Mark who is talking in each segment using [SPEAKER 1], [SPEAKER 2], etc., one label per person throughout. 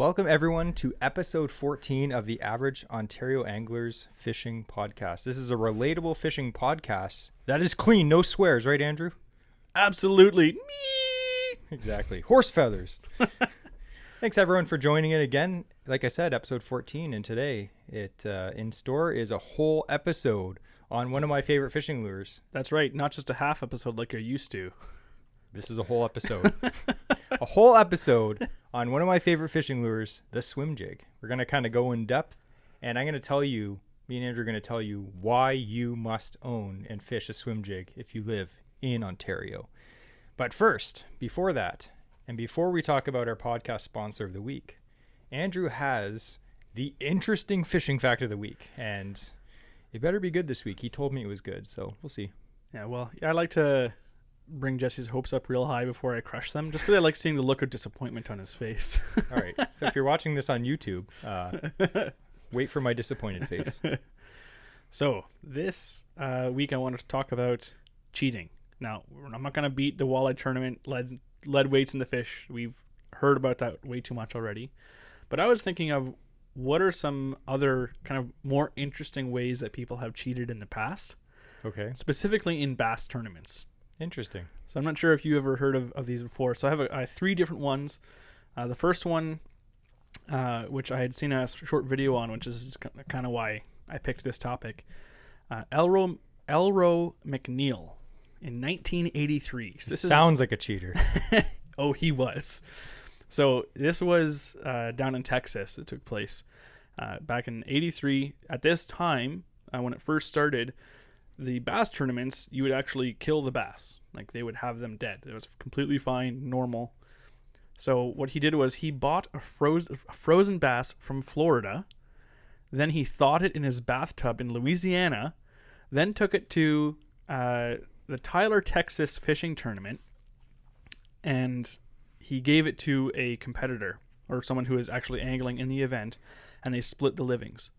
[SPEAKER 1] Welcome everyone to episode 14 of the Average Ontario Anglers Fishing Podcast. This is a relatable fishing podcast that is clean, no swears, right, Andrew?
[SPEAKER 2] Absolutely.
[SPEAKER 1] Exactly. Horse feathers. Thanks everyone for joining in again. Like I said, episode 14, and today in store is a whole episode on one of my favorite fishing lures.
[SPEAKER 2] That's right. Not just a half episode like you're used to.
[SPEAKER 1] This is a whole episode. A whole episode on one of my favorite fishing lures, the swim jig. We're going to kind of go in depth, and I'm going to tell you, me and Andrew are going to tell you why you must own and fish a swim jig if you live in Ontario. But first, before that, and before we talk about our podcast sponsor of the week, Andrew has the interesting fishing fact of the week, and it better be good this week. He told me it was good, so we'll see.
[SPEAKER 2] Yeah, well, I like to bring Jesse's hopes up real high before I crush them, just because I like seeing the look of disappointment on his face.
[SPEAKER 1] All right. So if you're watching this on YouTube, wait for my disappointed face.
[SPEAKER 2] So this week I wanted to talk about cheating. Now, I'm not going to beat the walleye tournament, lead weights in the fish. We've heard about that way too much already. But I was thinking of what are some other kind of more interesting ways that people have cheated in the past.
[SPEAKER 1] Okay.
[SPEAKER 2] Specifically in bass tournaments.
[SPEAKER 1] Interesting.
[SPEAKER 2] So I'm not sure if you ever heard of these before. So I have three different ones. The first one, which I had seen a short video on, which is kind of why I picked this topic. Elro McNeil in 1983. So
[SPEAKER 1] sounds like a cheater.
[SPEAKER 2] Oh, he was. So this was down in Texas. It took place back in 83. At this time, when it first started, the bass tournaments, you would actually kill the bass. Like, they would have them dead. It was completely fine, normal. So what he did was he bought a frozen bass from Florida. Then he thawed it in his bathtub in Louisiana. Then took it to the Tyler, Texas fishing tournament. And he gave it to a competitor or someone who was actually angling in the event. And they split the livings.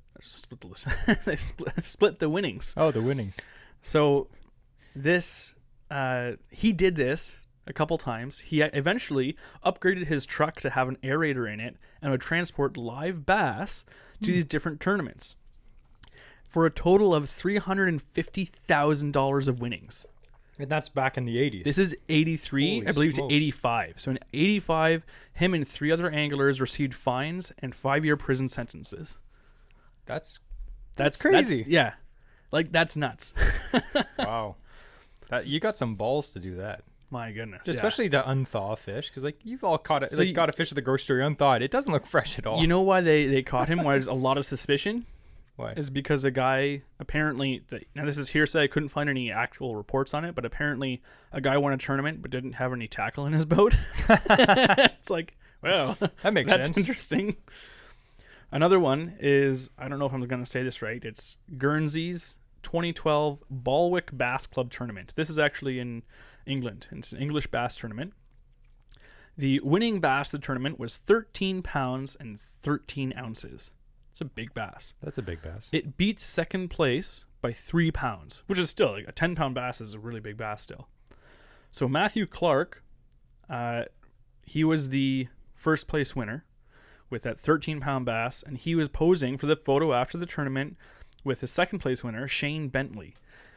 [SPEAKER 2] They split the winnings.
[SPEAKER 1] Oh, the winnings. So
[SPEAKER 2] this he did this a couple times. He eventually upgraded his truck to have an aerator in it and would transport live bass to these different tournaments for a total of $350,000 of winnings.
[SPEAKER 1] And that's back in the 80s.
[SPEAKER 2] This is 83, Holy I believe, smokes. To 85. So in 85, him and three other anglers received fines and 5-year prison sentences.
[SPEAKER 1] That's crazy.
[SPEAKER 2] Yeah. Like, that's nuts.
[SPEAKER 1] Wow. You got some balls to do that.
[SPEAKER 2] My goodness.
[SPEAKER 1] Especially to unthaw fish, because like you've all caught it. So got a fish at the grocery store unthawed. It doesn't look fresh at all.
[SPEAKER 2] You know why they caught him? Why there's a lot of suspicion?
[SPEAKER 1] Why?
[SPEAKER 2] Is because a guy apparently, now this is hearsay, I couldn't find any actual reports on it, but apparently a guy won a tournament but didn't have any tackle in his boat. It's like, well,
[SPEAKER 1] that's
[SPEAKER 2] sense. Interesting. Another one is, I don't know if I'm going to say this right, it's Guernsey's 2012 Balwick Bass Club Tournament. This is actually in England. It's an English bass tournament. The winning bass of the tournament was 13 pounds and 13 ounces. It's a big bass.
[SPEAKER 1] That's a big bass.
[SPEAKER 2] It beats second place by 3 pounds, which is still, like, a 10-pound bass is a really big bass still. So Matthew Clark, he was the first place winner with that 13-pound bass, and he was posing for the photo after the tournament with his second place winner, Shane Bentley.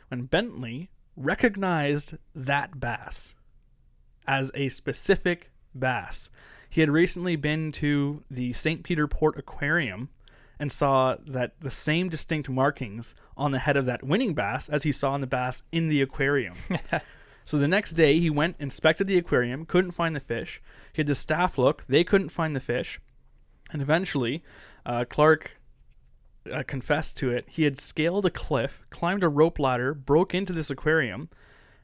[SPEAKER 2] When Bentley recognized that bass as a specific bass, he had recently been to the St. Peter Port Aquarium and saw that the same distinct markings on the head of that winning bass as he saw on the bass in the aquarium. So the next day, he went, inspected the aquarium, couldn't find the fish. He had the staff look. They couldn't find the fish. And eventually, Clark confessed to it. He had scaled a cliff, climbed a rope ladder, broke into this aquarium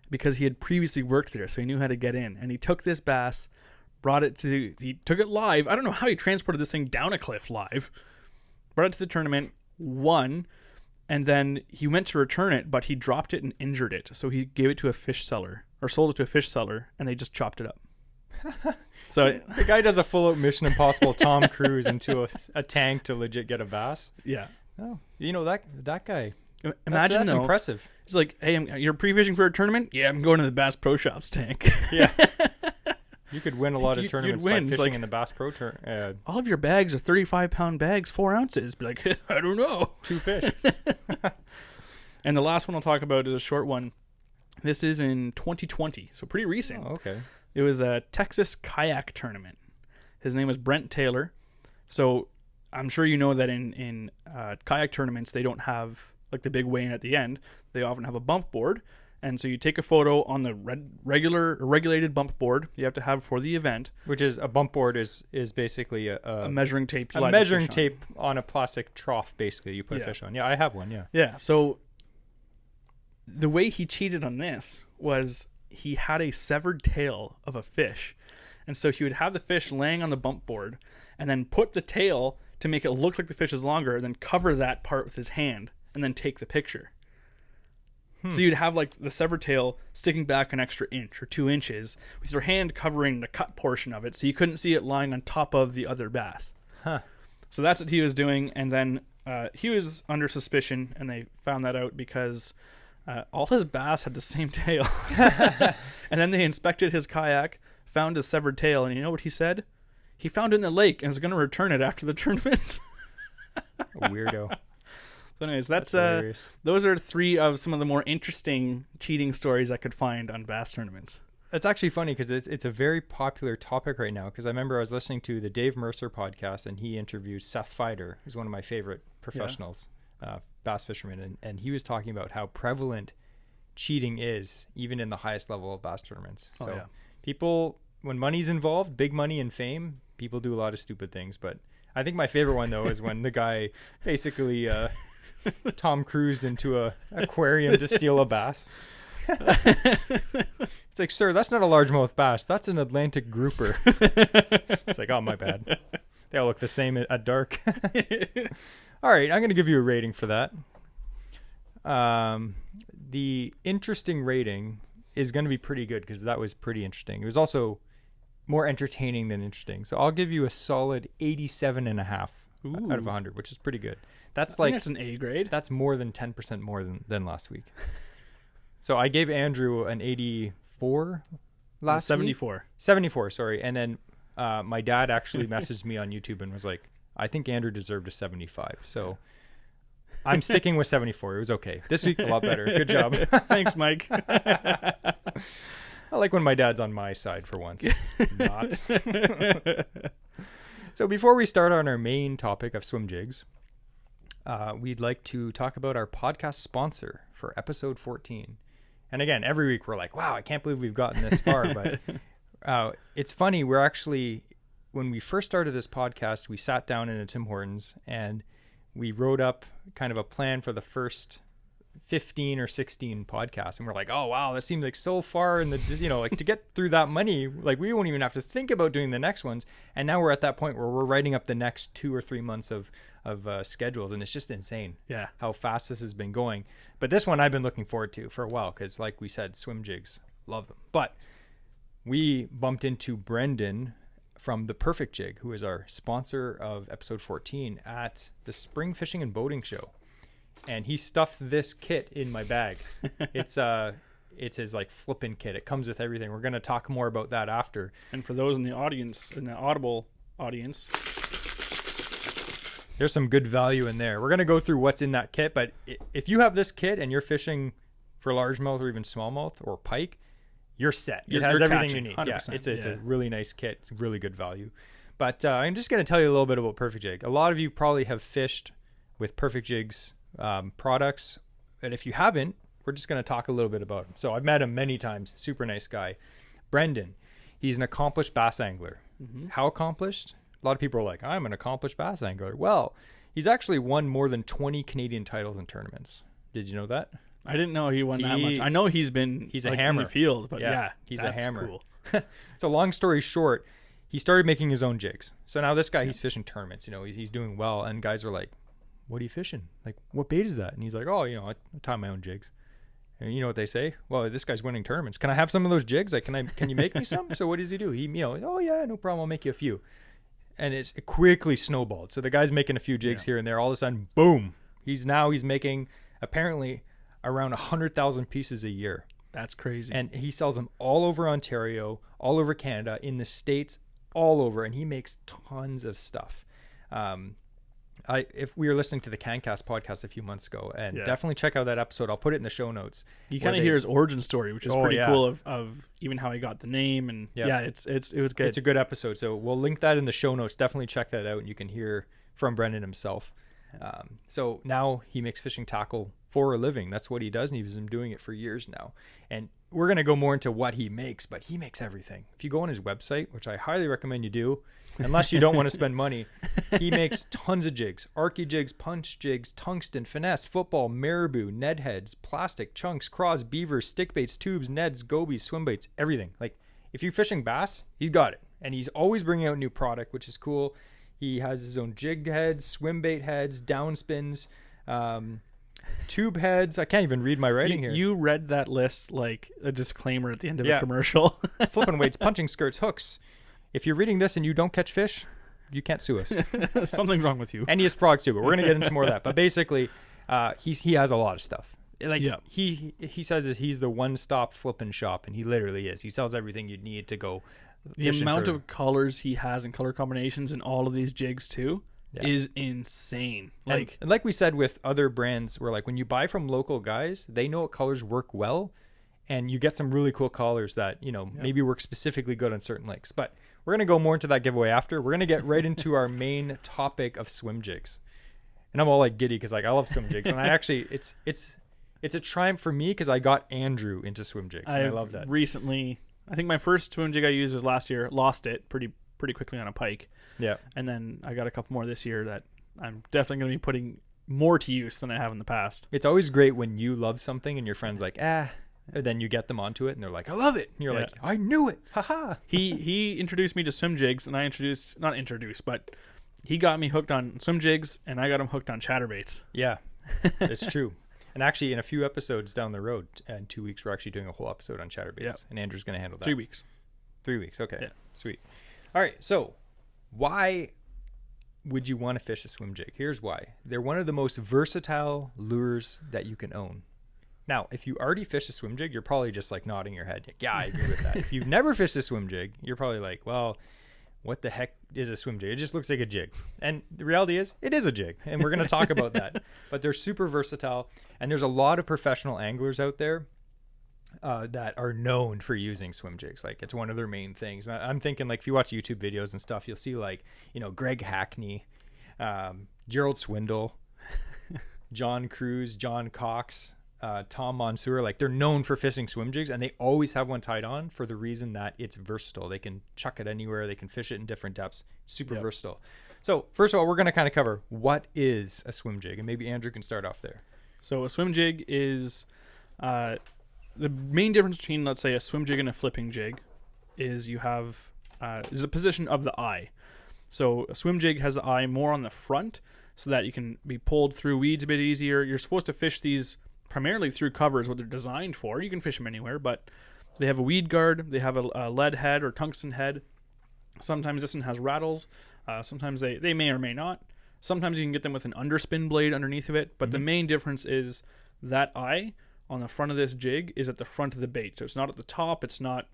[SPEAKER 2] because he had previously worked there, so he knew how to get in. And he took this bass, he took it live. I don't know how he transported this thing down a cliff live. Brought it to the tournament, won, and then he went to return it, but he dropped it and injured it. So he gave it to a fish seller, or sold it to a fish seller, and they just chopped it up. So
[SPEAKER 1] the guy does a full-out Mission Impossible Tom Cruise into a tank to legit get a bass.
[SPEAKER 2] Yeah.
[SPEAKER 1] Oh, you know that guy.
[SPEAKER 2] Imagine
[SPEAKER 1] that's impressive.
[SPEAKER 2] It's like, hey, you're pre-fishing for a tournament? Yeah, I'm going to the Bass Pro Shops tank.
[SPEAKER 1] Yeah. You could win a lot of
[SPEAKER 2] You'd
[SPEAKER 1] tournaments
[SPEAKER 2] win.
[SPEAKER 1] by
[SPEAKER 2] It's
[SPEAKER 1] fishing
[SPEAKER 2] like-
[SPEAKER 1] in the Bass Pro Tour.
[SPEAKER 2] All of your bags are 35-pound bags, 4 ounces. Be like, I don't know.
[SPEAKER 1] 2 fish.
[SPEAKER 2] And the last one I'll talk about is a short one. This is in 2020, so pretty recent.
[SPEAKER 1] Oh, okay.
[SPEAKER 2] It was a Texas kayak tournament. His name was Brent Taylor. So I'm sure you know that in kayak tournaments, they don't have like the big weigh-in at the end. They often have a bump board. And so you take a photo on the regulated bump board you have to have for the event.
[SPEAKER 1] Which is a bump board is basically
[SPEAKER 2] A measuring tape. you
[SPEAKER 1] a
[SPEAKER 2] light the
[SPEAKER 1] measuring
[SPEAKER 2] fish on.
[SPEAKER 1] tape on a plastic trough, basically, you put a
[SPEAKER 2] Yeah.
[SPEAKER 1] fish on. Yeah, I have one, yeah.
[SPEAKER 2] Yeah, so the way he cheated on this was he had a severed tail of a fish. And so he would have the fish laying on the bump board and then put the tail to make it look like the fish is longer, and then cover that part with his hand and then take the picture. So you'd have like the severed tail sticking back an extra inch or 2 inches with your hand covering the cut portion of it, so you couldn't see it lying on top of the other bass.
[SPEAKER 1] Huh.
[SPEAKER 2] So that's what he was doing, and then he was under suspicion, and they found that out because all his bass had the same tail. And then they inspected his kayak, found his severed tail, and you know what he said? He found it in the lake and is going to return it after the tournament.
[SPEAKER 1] A weirdo.
[SPEAKER 2] So anyways,
[SPEAKER 1] That's hilarious.
[SPEAKER 2] those are 3 of some of the more interesting cheating stories I could find on bass tournaments.
[SPEAKER 1] It's actually funny because it's a very popular topic right now, because I remember I was listening to the Dave Mercer podcast, and he interviewed Seth Feider, who's one of my favorite professionals, bass fishermen, and he was talking about how prevalent cheating is even in the highest level of bass tournaments.
[SPEAKER 2] Oh,
[SPEAKER 1] So
[SPEAKER 2] yeah.
[SPEAKER 1] people, when money's involved, big money and fame, people do a lot of stupid things. But I think my favorite one, though, is when the guy basically Tom Cruised into a aquarium to steal a bass. It's like, sir, that's not a largemouth bass. That's an Atlantic grouper. It's like, oh, my bad. They all look the same at dark. All right, I'm going to give you a rating for that. The interesting rating is going to be pretty good because that was pretty interesting. It was also more entertaining than interesting. So I'll give you a solid 87.5 out of 100, which is pretty good. That's
[SPEAKER 2] I think
[SPEAKER 1] like
[SPEAKER 2] that's an A grade.
[SPEAKER 1] that's more than 10% more than last week. So I gave Andrew an 84 last week.
[SPEAKER 2] 74.
[SPEAKER 1] 74, sorry. And then my dad actually messaged me on YouTube and was like, I think Andrew deserved a 75. So I'm sticking with 74. It was okay. This week, a lot better. Good job.
[SPEAKER 2] Thanks, Mike.
[SPEAKER 1] I like when my dad's on my side for once. Not. So before we start on our main topic of swim jigs, we'd like to talk about our podcast sponsor for episode 14. And again, every week we're like, wow, I can't believe we've gotten this far. But it's funny. We're actually, when we first started this podcast, we sat down in a Tim Hortons and we wrote up kind of a plan for the first 15 or 16 podcasts. And we're like, oh, wow, that seems like so far in the, like to get through that many, like we won't even have to think about doing the next ones. And now we're at that point where we're writing up the next 2 or 3 months of schedules. And it's just insane
[SPEAKER 2] Yeah.
[SPEAKER 1] how fast this has been going. But this one I've been looking forward to for a while because, like we said, swim jigs, love them. But we bumped into Brendan from The Perfect Jig, who is our sponsor of episode 14 at the Spring Fishing and Boating Show. And he stuffed this kit in my bag. It's his like flippin' kit. It comes with everything. We're going to talk more about that after.
[SPEAKER 2] And for those in the audience, in the Audible audience,
[SPEAKER 1] There's some good value in there. We're going to go through what's in that kit, but if you have this kit and you're fishing for largemouth or even smallmouth or pike, you're set. It has
[SPEAKER 2] You're
[SPEAKER 1] everything
[SPEAKER 2] catching,
[SPEAKER 1] you need.
[SPEAKER 2] 100%,
[SPEAKER 1] Yeah, it's
[SPEAKER 2] yeah.
[SPEAKER 1] a really nice kit. It's really good value. But I'm just going to tell you a little bit about Perfect Jig. A lot of you probably have fished with Perfect Jig's products, and if you haven't, we're just going to talk a little bit about him. So I've met him many times. Super nice guy. Brendan, he's an accomplished bass angler.
[SPEAKER 2] Mm-hmm.
[SPEAKER 1] How accomplished? A lot of people are like, I'm an accomplished bass angler. Well, he's actually won more than 20 Canadian titles in tournaments. Did you know that?
[SPEAKER 2] I didn't know he won that much. I know he's a
[SPEAKER 1] like,
[SPEAKER 2] hammer in
[SPEAKER 1] hammer.
[SPEAKER 2] the field, but yeah,
[SPEAKER 1] he's
[SPEAKER 2] that's
[SPEAKER 1] a hammer.
[SPEAKER 2] Cool.
[SPEAKER 1] So long story short, he started making his own jigs. So now this guy, he's fishing tournaments. He's doing well, and guys are like, what are you fishing? Like, what bait is that? And he's like, oh, I tie my own jigs. And you know what they say? Well, this guy's winning tournaments. Can I have some of those jigs? Like, can you make me some? So what does he do? He, oh yeah, no problem. I'll make you a few. And it quickly snowballed. So the guy's making a few jigs here and there. All of a sudden, boom! He's making apparently around 100,000 pieces a year.
[SPEAKER 2] That's crazy.
[SPEAKER 1] And he sells them all over Ontario, all over Canada, in the States, all over. And he makes tons of stuff. If we were listening to the CanCast podcast a few months ago, and definitely check out that episode. I'll put it in the show notes.
[SPEAKER 2] You kind of hear his origin story, which is pretty cool of even how he got the name. And it was good.
[SPEAKER 1] It's a good episode. So we'll link that in the show notes. Definitely check that out, and you can hear from Brendan himself. So now he makes fishing tackle for a living. That's what he does, and he's been doing it for years now. And we're going to go more into what he makes, but he makes everything. If you go on his website, which I highly recommend you do, unless you don't want to spend money, he makes tons of jigs, arky jigs, punch jigs, tungsten, finesse, football, marabou, Ned heads, plastic, chunks, craws, beavers, stick baits, tubes, Neds, gobies, swim baits, everything. Like, if you're fishing bass, he's got it. And he's always bringing out new product, which is cool. He has his own jig heads, swim bait heads, downspins, tube heads. I can't even read my writing here.
[SPEAKER 2] You read that list like a disclaimer at the end of a commercial.
[SPEAKER 1] Flipping weights, punching skirts, hooks. If you're reading this and you don't catch fish, you can't sue us.
[SPEAKER 2] Something's wrong with you.
[SPEAKER 1] And he has frogs too, but we're going to get into more of that. But basically, he has a lot of stuff. Like he says that he's the one-stop flipping shop, and he literally is. He sells everything you'd need to go
[SPEAKER 2] the amount of colors he has and color combinations in all of these jigs too is insane.
[SPEAKER 1] And like we said with other brands, where like when you buy from local guys, they know what colors work well, and you get some really cool colors that maybe work specifically good on certain lakes. But we're gonna go more into that giveaway after. We're gonna get right into our main topic of swim jigs, and I'm all like giddy because like I love swim jigs, and I actually it's a triumph for me because I got Andrew into swim jigs, and I love that.
[SPEAKER 2] Recently, I think my first swim jig I used was last year. Lost it pretty quickly on a pike. Yeah. And then I got a couple more this year that I'm definitely going to be putting more to use than I have in the past.
[SPEAKER 1] It's always great when you love something and your friend's like, and then you get them onto it and they're like, I love it. And you're like, I knew it. Haha.
[SPEAKER 2] He introduced me to swim jigs, and but he got me hooked on swim jigs, and I got him hooked on chatterbaits.
[SPEAKER 1] Yeah, it's true. And actually, in a few episodes down the road, in 2 weeks, we're actually doing a whole episode on chatterbaits, and Andrew's going to handle that.
[SPEAKER 2] 3 weeks.
[SPEAKER 1] 3 weeks, okay. Yeah. Sweet. All right, so why would you want to fish a swim jig? Here's why. They're one of the most versatile lures that you can own. Now, if you already fish a swim jig, you're probably just like nodding your head. Like, yeah, I agree with that. If you've never fished a swim jig, you're probably like, well, what the heck is a swim jig? It just looks like a jig. And the reality is, it is a jig. And we're going to talk about that. But they're super versatile. And there's a lot of professional anglers out there that are known for using swim jigs. Like, it's one of their main things. And I'm thinking, like, if you watch YouTube videos and stuff, you'll see, like, Greg Hackney, Gerald Swindle, John Cruz, John Cox, Tom Mansour. Like, they're known for fishing swim jigs, and they always have one tied on for the reason that it's versatile. They can chuck it anywhere. They can fish it in different depths. Super versatile. So first of all, we're going to kind of cover what is a swim jig, and maybe Andrew can start off there.
[SPEAKER 2] So a swim jig is the main difference between, let's say, a swim jig and a flipping jig is you have is a position of the eye. So a swim jig has the eye more on the front so that you can be pulled through weeds a bit easier. You're supposed to fish these primarily through covers, what they're designed for. You can fish them anywhere, but they have a weed guard. They have a lead head or tungsten head. Sometimes this one has rattles. Sometimes they may or may not. Sometimes you can get them with an underspin blade underneath of it. But the main difference is that eye on the front of this jig is at the front of the bait. So it's not at the top. It's not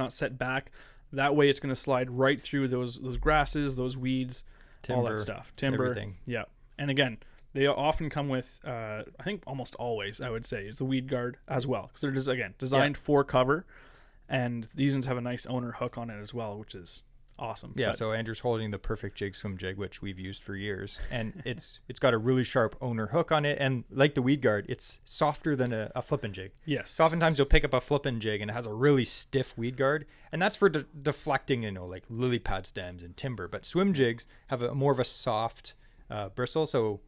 [SPEAKER 2] set back. That way it's going to slide right through those grasses, those weeds, timber, all that stuff. Timber. Everything. Yeah. And again, they often come with, I think almost always, I would say, is the weed guard as well. Because they're just, again, designed for cover. And these ones have a nice owner hook on it as well, which is awesome.
[SPEAKER 1] Yeah, so Andrew's holding the Perfect Jig swim jig, which we've used for years. And it's got a really sharp owner hook on it. And like the weed guard, it's softer than a flippin' jig.
[SPEAKER 2] Yes.
[SPEAKER 1] So oftentimes you'll pick up a flippin' jig and it has a really stiff weed guard. And that's for deflecting, like lily pad stems and timber. But swim jigs have more of a soft bristle. So...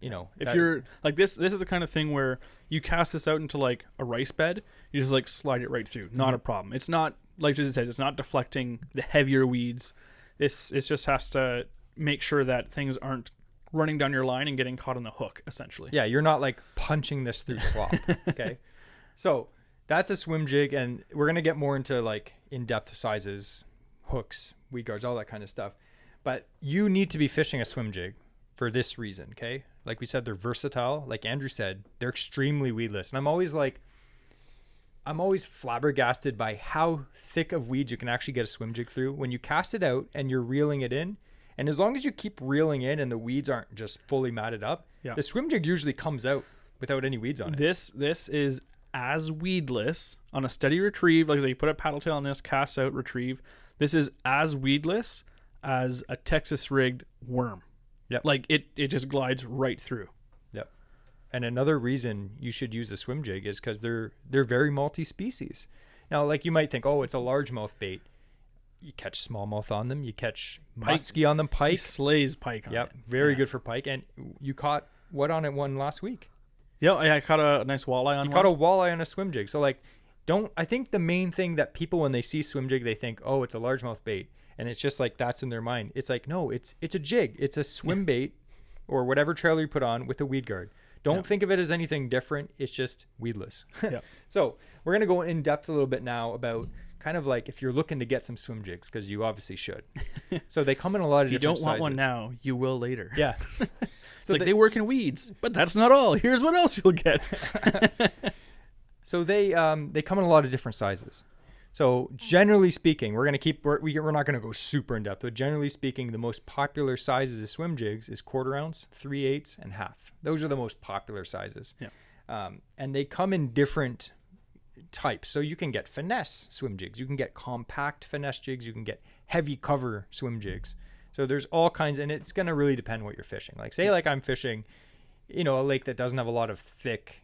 [SPEAKER 2] if you're like this is the kind of thing where you cast this out into like a rice bed, you just like slide it right through. Not a problem. It's not, like Jason says, it's not deflecting the heavier weeds. It just has to make sure that things aren't running down your line and getting caught on the hook, essentially.
[SPEAKER 1] Yeah, you're not like punching this through slop. Okay. So that's a swim jig, and we're going to get more into like in-depth sizes, hooks, weed guards, all that kind of stuff. But you need to be fishing a swim jig for this reason, okay? Like we said, they're versatile. Like Andrew said, they're extremely weedless. And I'm always like, I'm always flabbergasted by how thick of weeds you can actually get a swim jig through when you cast it out and you're reeling it in. And as long as you keep reeling in and the weeds aren't just fully matted up, the swim jig usually comes out without any weeds on it.
[SPEAKER 2] This is as weedless on a steady retrieve. Like I say, you put a paddle tail on this, cast out, retrieve. This is as weedless as a Texas rigged worm.
[SPEAKER 1] Yep.
[SPEAKER 2] Like it just glides right through.
[SPEAKER 1] Yep. And another reason you should use a swim jig is because they're very multi-species. Now, like you might think, oh, it's a largemouth bait. You catch smallmouth on them. You catch muskie on them. Pike.
[SPEAKER 2] He slays pike on it.
[SPEAKER 1] Yep. Very good for pike. And you caught what on it one last week?
[SPEAKER 2] Yeah, I caught a nice walleye on one.
[SPEAKER 1] You caught a walleye on a swim jig. So like, I think the main thing that people, when they see swim jig, they think, oh, it's a largemouth bait. And it's just like, that's in their mind. It's like, no, it's a jig. It's a swim bait or whatever trailer you put on with a weed guard. Don't think of it as anything different. It's just weedless. So we're going to go in depth a little bit now about kind of like if you're looking to get some swim jigs, because you obviously should. So they come in a lot of different sizes.
[SPEAKER 2] If you don't want one now, you will later.
[SPEAKER 1] Yeah.
[SPEAKER 2] It's like they work in weeds, but that's not all. Here's what else you'll get.
[SPEAKER 1] So they come in a lot of different sizes. So generally speaking, we're not going to go super in depth, but generally speaking, the most popular sizes of swim jigs is 1/4 ounce, 3/8, and half. Those are the most popular sizes.
[SPEAKER 2] Yeah.
[SPEAKER 1] And they come in different types. So you can get finesse swim jigs. You can get compact finesse jigs. You can get heavy cover swim jigs. So there's all kinds, and it's going to really depend what you're fishing. Like say like I'm fishing, a lake that doesn't have a lot of thick,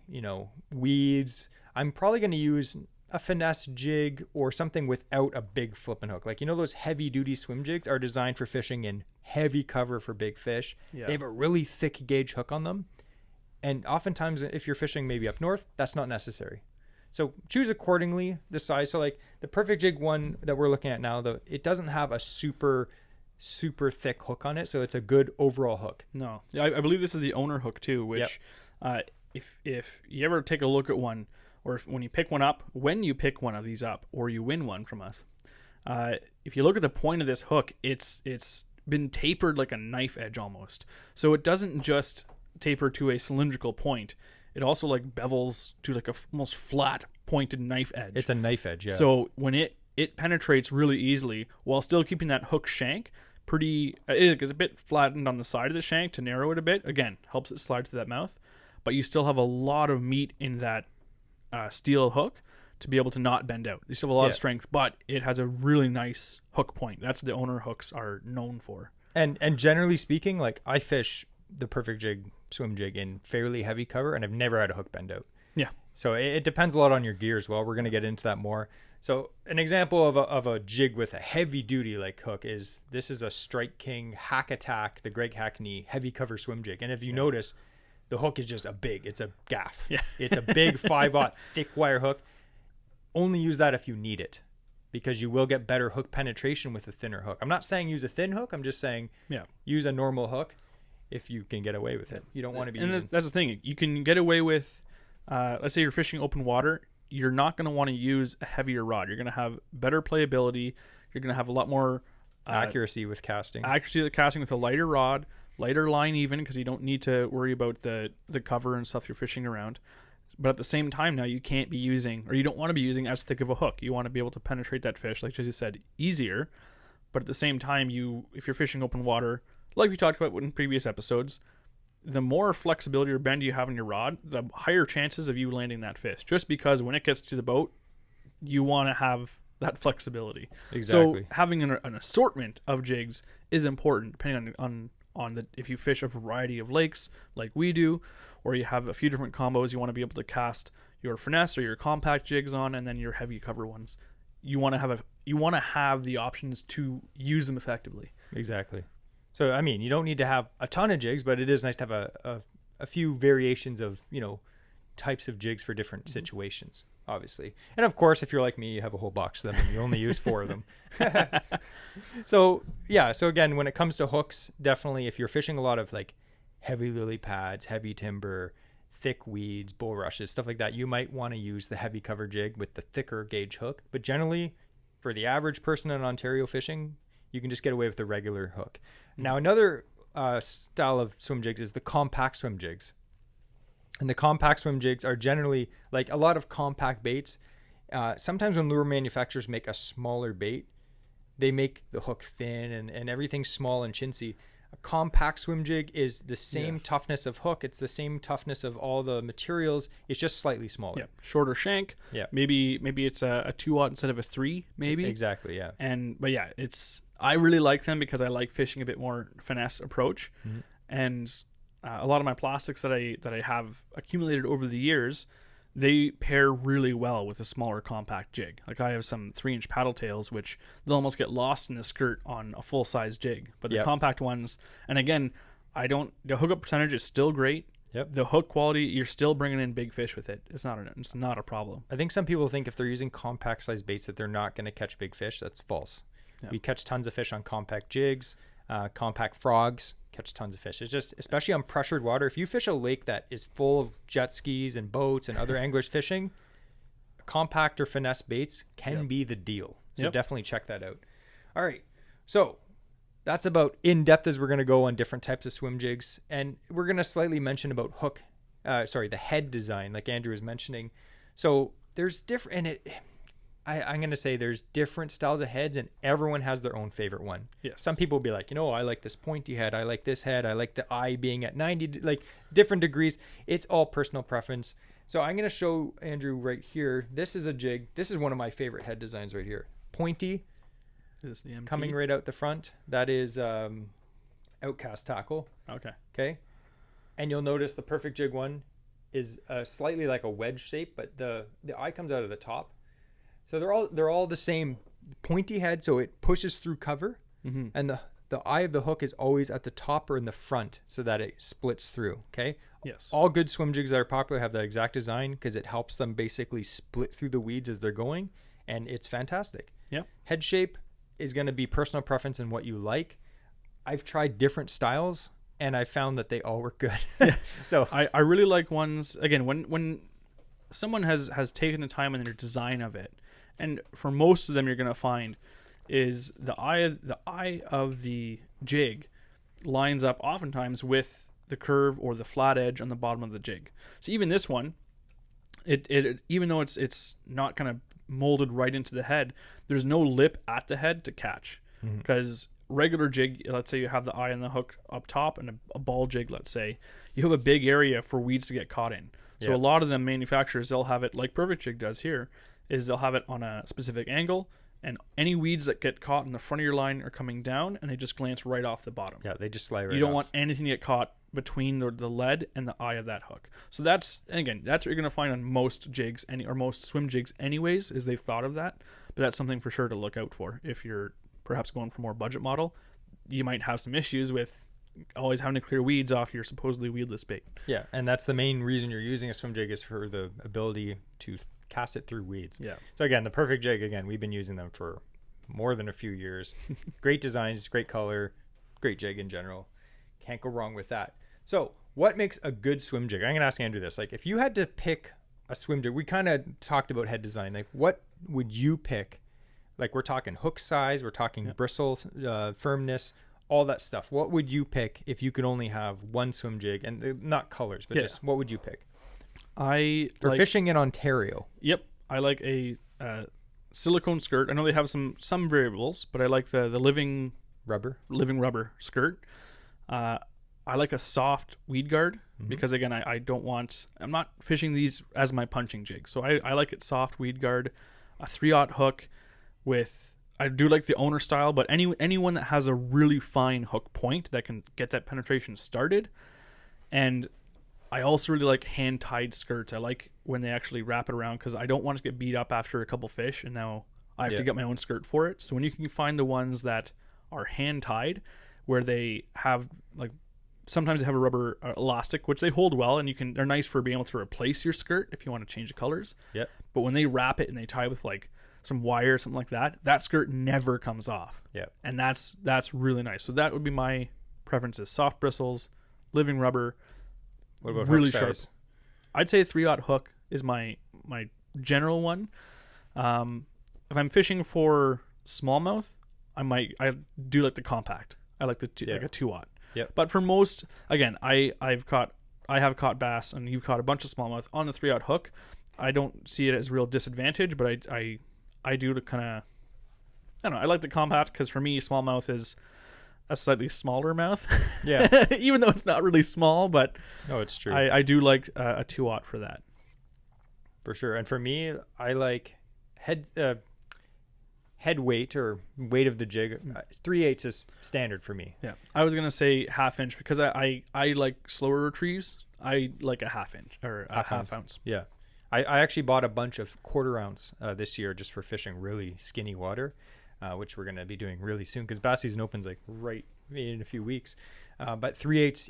[SPEAKER 1] weeds. I'm probably going to use a finesse jig or something without a big flipping hook. Like, those heavy duty swim jigs are designed for fishing in heavy cover for big fish. Yeah. They have a really thick gauge hook on them. And oftentimes if you're fishing maybe up north, that's not necessary. So choose accordingly the size. So like the perfect jig one that we're looking at now, it doesn't have a super thick hook on it. So it's a good overall hook.
[SPEAKER 2] No, I believe this is the owner hook too, which if you ever take a look at one, or when you pick one of these up, or you win one from us, if you look at the point of this hook, it's been tapered like a knife edge almost. So it doesn't just taper to a cylindrical point. It also like bevels to like a almost flat pointed knife edge.
[SPEAKER 1] It's a knife edge, yeah.
[SPEAKER 2] So when it penetrates really easily while still keeping that hook shank it's a bit flattened on the side of the shank to narrow it a bit. Again, helps it slide to that mouth, but you still have a lot of meat in that steel hook to be able to not bend out. You still have a lot of strength, but it has a really nice hook point. That's what the owner hooks are known for.
[SPEAKER 1] And generally speaking, like I fish the perfect jig swim jig in fairly heavy cover, and I've never had a hook bend out.
[SPEAKER 2] Yeah.
[SPEAKER 1] So it depends a lot on your gear as well. We're going to get into that more. So an example of a jig with a heavy duty like hook is a Strike King Hack Attack, the Greg Hackney heavy cover swim jig. And if you notice, the hook is just it's a gaff.
[SPEAKER 2] Yeah.
[SPEAKER 1] It's a big 5/0 thick wire hook. Only use that if you need it, because you will get better hook penetration with a thinner hook. I'm not saying use a thin hook. I'm just saying use a normal hook if you can get away with it. You don't want to be using...
[SPEAKER 2] that's the thing. You can get away with, let's say you're fishing open water, you're not going to want to use a heavier rod. You're going to have better playability. You're going to have a lot more...
[SPEAKER 1] accuracy with casting.
[SPEAKER 2] Accuracy with casting with a lighter rod, lighter line even, because you don't need to worry about the cover and stuff you're fishing around. But at the same time now, you can't be using, or you don't want to be using as thick of a hook. You want to be able to penetrate that fish, like Jesse said, easier. But at the same time, if you're fishing open water, like we talked about in previous episodes, the more flexibility or bend you have in your rod, the higher chances of you landing that fish. Just because when it gets to the boat, you want to have that flexibility.
[SPEAKER 1] Exactly.
[SPEAKER 2] So having an assortment of jigs is important, depending on if you fish a variety of lakes like we do, or you have a few different combos you want to be able to cast your finesse or your compact jigs on, and then your heavy cover ones. You want to have the options to use them effectively.
[SPEAKER 1] Exactly. So, I mean, you don't need to have a ton of jigs, but it is nice to have a few variations of, types of jigs for different situations, obviously. And of course, if you're like me, you have a whole box of them and you only use 4 of them. So again, when it comes to hooks, definitely if you're fishing a lot of like heavy lily pads, heavy timber, thick weeds, bulrushes, stuff like that, you might want to use the heavy cover jig with the thicker gauge hook. But generally, for the average person in Ontario fishing, you can just get away with the regular hook. Now, another style of swim jigs is the compact swim jigs. And the compact swim jigs are generally, like a lot of compact baits, Sometimes when lure manufacturers make a smaller bait, they make the hook thin and everything small and chintzy. A compact swim jig is the same toughness of hook. It's the same toughness of all the materials. It's just slightly smaller.
[SPEAKER 2] Yeah. Shorter shank.
[SPEAKER 1] Yeah.
[SPEAKER 2] Maybe it's a 2-aught instead of a 3, maybe.
[SPEAKER 1] Exactly, yeah.
[SPEAKER 2] But yeah, I really like them because I like fishing a bit more finesse approach.
[SPEAKER 1] Mm-hmm.
[SPEAKER 2] And a lot of my plastics that I have accumulated over the years, they pair really well with a smaller compact jig. Like I have some 3-inch paddle tails, which they'll almost get lost in the skirt on a full size jig. But the compact ones, and again, the hookup percentage is still great.
[SPEAKER 1] Yep.
[SPEAKER 2] The hook quality, you're still bringing in big fish with it. It's not a problem.
[SPEAKER 1] I think some people think if they're using compact size baits that they're not going to catch big fish. That's false. Yep. We catch tons of fish on compact jigs, compact frogs. Catch tons of fish. It's just, especially on pressured water, if you fish a lake that is full of jet skis and boats and other anglers fishing, compact or finesse baits can be the deal. So definitely check that out. All right. So that's about in depth as we're going to go on different types of swim jigs. And we're going to slightly mention about the head design, like Andrew was mentioning. So there's different, and I'm going to say there's different styles of heads, and everyone has their own favorite one.
[SPEAKER 2] Yes.
[SPEAKER 1] Some people will be like, I like this pointy head. I like this head. I like the eye being at 90, like different degrees. It's all personal preference. So I'm going to show Andrew right here. This is a jig. This is one of my favorite head designs right here. Pointy.
[SPEAKER 2] Is the MT?
[SPEAKER 1] Coming right out the front. That is Outcast tackle. Okay. And you'll notice the perfect jig one is slightly like a wedge shape, but the eye comes out of the top. So they're all the same pointy head, so it pushes through cover, and the eye of the hook is always at the top or in the front, so that it splits through. Okay.
[SPEAKER 2] Yes.
[SPEAKER 1] All good swim jigs that are popular have that exact design because it helps them basically split through the weeds as they're going, and it's fantastic.
[SPEAKER 2] Yeah.
[SPEAKER 1] Head shape is going to be personal preference and what you like. I've tried different styles, and I found that they all work good.
[SPEAKER 2] Yeah.
[SPEAKER 1] So
[SPEAKER 2] I really like ones, again, when someone has taken the time in their design of it. And for most of them, you're going to find is the eye of the jig lines up oftentimes with the curve or the flat edge on the bottom of the jig. So even this one, it even though it's not kind of molded right into the head, there's no lip at the head to catch. Because regular jig, let's say you have the eye on the hook up top, and a ball jig, let's say, you have a big area for weeds to get caught in. So a lot of them manufacturers, they'll have it like Perfect Jig does here, is they'll have it on a specific angle, and any weeds that get caught in the front of your line are coming down, and they just glance right off the bottom.
[SPEAKER 1] Yeah, they just slide right off.
[SPEAKER 2] You don't want anything to get caught between the lead and the eye of that hook. So that's what you're going to find on most jigs, or most swim jigs anyways, is they've thought of that. But that's something for sure to look out for. If you're perhaps going for more budget model, you might have some issues with always having to clear weeds off your supposedly weedless bait.
[SPEAKER 1] Yeah, and that's the main reason you're using a swim jig, is for the ability to cast it through weeds.
[SPEAKER 2] Yeah.
[SPEAKER 1] So again, the Perfect Jig, we've been using them for more than a few years. Great designs, great color, great jig in general. Can't go wrong with that. So what makes a good swim jig? I'm going to ask Andrew this. Like, if you had to pick a swim jig, we kind of talked about head design. Like, what would you pick? Like, we're talking hook size, we're talking bristle, firmness, all that stuff. What would you pick if you could only have one swim jig? And not colors, but just what would you pick? For fishing in Ontario.
[SPEAKER 2] Yep. I like a silicone skirt. I know they have some variables, but I like the living rubber skirt. I like a soft weed guard because, again, I'm not fishing these as my punching jig. So I like it soft weed guard, a 3/0 hook I do like the owner style, but anyone that has a really fine hook point that can get that penetration started. And I also really like hand-tied skirts. I like when they actually wrap it around, because I don't want to get beat up after a couple fish, and now I have to get my own skirt for it. So when you can find the ones that are hand-tied, where they have, like, sometimes they have a rubber elastic, which they hold well, and they're nice for being able to replace your skirt if you want to change the colors.
[SPEAKER 1] Yep.
[SPEAKER 2] But when they wrap it and they tie with like some wire or something like that, that skirt never comes off.
[SPEAKER 1] Yeah.
[SPEAKER 2] And that's really nice. So that would be my preferences: soft bristles, living rubber.
[SPEAKER 1] What about
[SPEAKER 2] really
[SPEAKER 1] hook
[SPEAKER 2] sharp?
[SPEAKER 1] size?
[SPEAKER 2] I'd say 3/0 hook is my general one. If I'm fishing for smallmouth, I do like the compact. I like like a 2/0.
[SPEAKER 1] Yeah.
[SPEAKER 2] But for most, again, I have caught bass, and you've caught a bunch of smallmouth on the 3/0 hook. I don't see it as a real disadvantage, but I do to kind of, I don't know. I like the compact because for me, smallmouth is a slightly smaller mouth.
[SPEAKER 1] Yeah.
[SPEAKER 2] Even though it's not really small, but
[SPEAKER 1] No, it's true.
[SPEAKER 2] I do like a 2/0 for that.
[SPEAKER 1] For sure. And for me, I like head weight or weight of the jig. 3/8 is standard for me.
[SPEAKER 2] Yeah, I was gonna say 1/2 inch because I like slower retrieves. I like a 1/2 inch or a half ounce.
[SPEAKER 1] Yeah. I actually bought a bunch of 1/4 ounce this year just for fishing really skinny water, which we're going to be doing really soon because bass season opens like right in a few weeks. But 3/8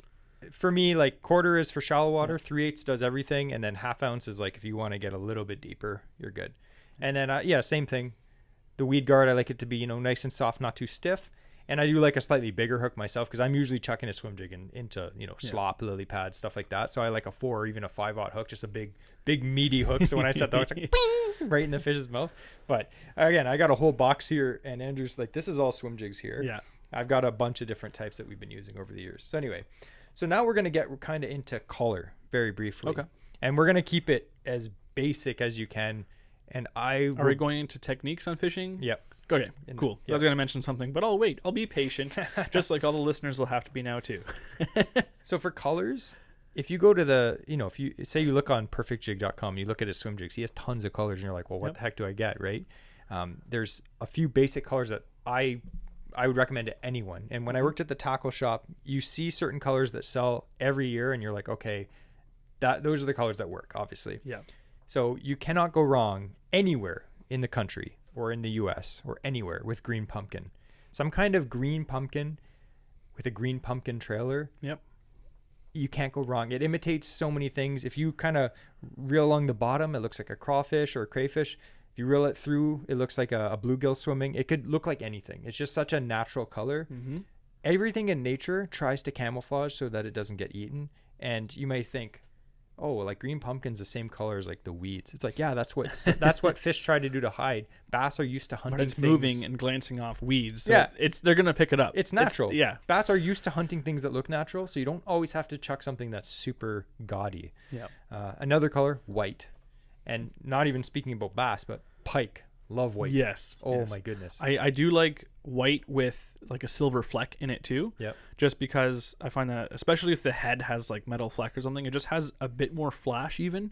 [SPEAKER 1] for me, like 1/4 is for shallow water, 3/8 does everything, and then 1/2 ounce is like if you want to get a little bit deeper, you're good. And then same thing. The weed guard, I like it to be nice and soft, not too stiff. And I do like a slightly bigger hook myself because I'm usually chucking a swim jig into slop, lily pad, stuff like that. So I like a 4 or even a 5/0 hook, just a big meaty hook. So when I set the hook, it's like bing, right in the fish's mouth. But again, I got a whole box here, and Andrew's like, this is all swim jigs here.
[SPEAKER 2] Yeah,
[SPEAKER 1] I've got a bunch of different types that we've been using over the years. So anyway, so now we're gonna get kind of into color very briefly.
[SPEAKER 2] Okay.
[SPEAKER 1] And we're gonna keep it as basic as you can. And
[SPEAKER 2] are we going into techniques on fishing?
[SPEAKER 1] Yep.
[SPEAKER 2] Okay, cool. I was going to mention something, but I'll wait. I'll be patient, just like all the listeners will have to be now too.
[SPEAKER 1] So for colors, if you go to if you say you look on perfectjig.com, you look at his swim jigs, he has tons of colors, and you're like, well, what the heck do I get, right? There's a few basic colors that I would recommend to anyone. And when I worked at the tackle shop, you see certain colors that sell every year, and you're like, okay, those are the colors that work, obviously.
[SPEAKER 2] Yeah.
[SPEAKER 1] So you cannot go wrong anywhere in the country or in the US or anywhere with green pumpkin. Some kind of green pumpkin with a green pumpkin trailer.
[SPEAKER 2] Yep.
[SPEAKER 1] You can't go wrong. It imitates so many things. If you kind of reel along the bottom, it looks like a crawfish or a crayfish. If you reel it through, it looks like a bluegill swimming. It could look like anything. It's just such a natural color. Mm-hmm. Everything in nature tries to camouflage so that it doesn't get eaten. And you may think, oh, like green pumpkin's the same color as like the weeds. It's like, yeah, that's what fish try to do to hide. Bass are used to hunting
[SPEAKER 2] but it's
[SPEAKER 1] things.
[SPEAKER 2] Moving and glancing off weeds. So
[SPEAKER 1] yeah,
[SPEAKER 2] they're gonna pick it up.
[SPEAKER 1] It's natural.
[SPEAKER 2] Yeah,
[SPEAKER 1] bass are used to hunting things that look natural, so you don't always have to chuck something that's super gaudy.
[SPEAKER 2] Yeah.
[SPEAKER 1] Another color, white, and not even speaking about bass, but pike love white.
[SPEAKER 2] Yes.
[SPEAKER 1] Oh
[SPEAKER 2] yes.
[SPEAKER 1] my goodness.
[SPEAKER 2] I do like white with like a silver fleck in it too.
[SPEAKER 1] Yep.
[SPEAKER 2] Just because I find that, especially if the head has like metal fleck or something, it just has a bit more flash even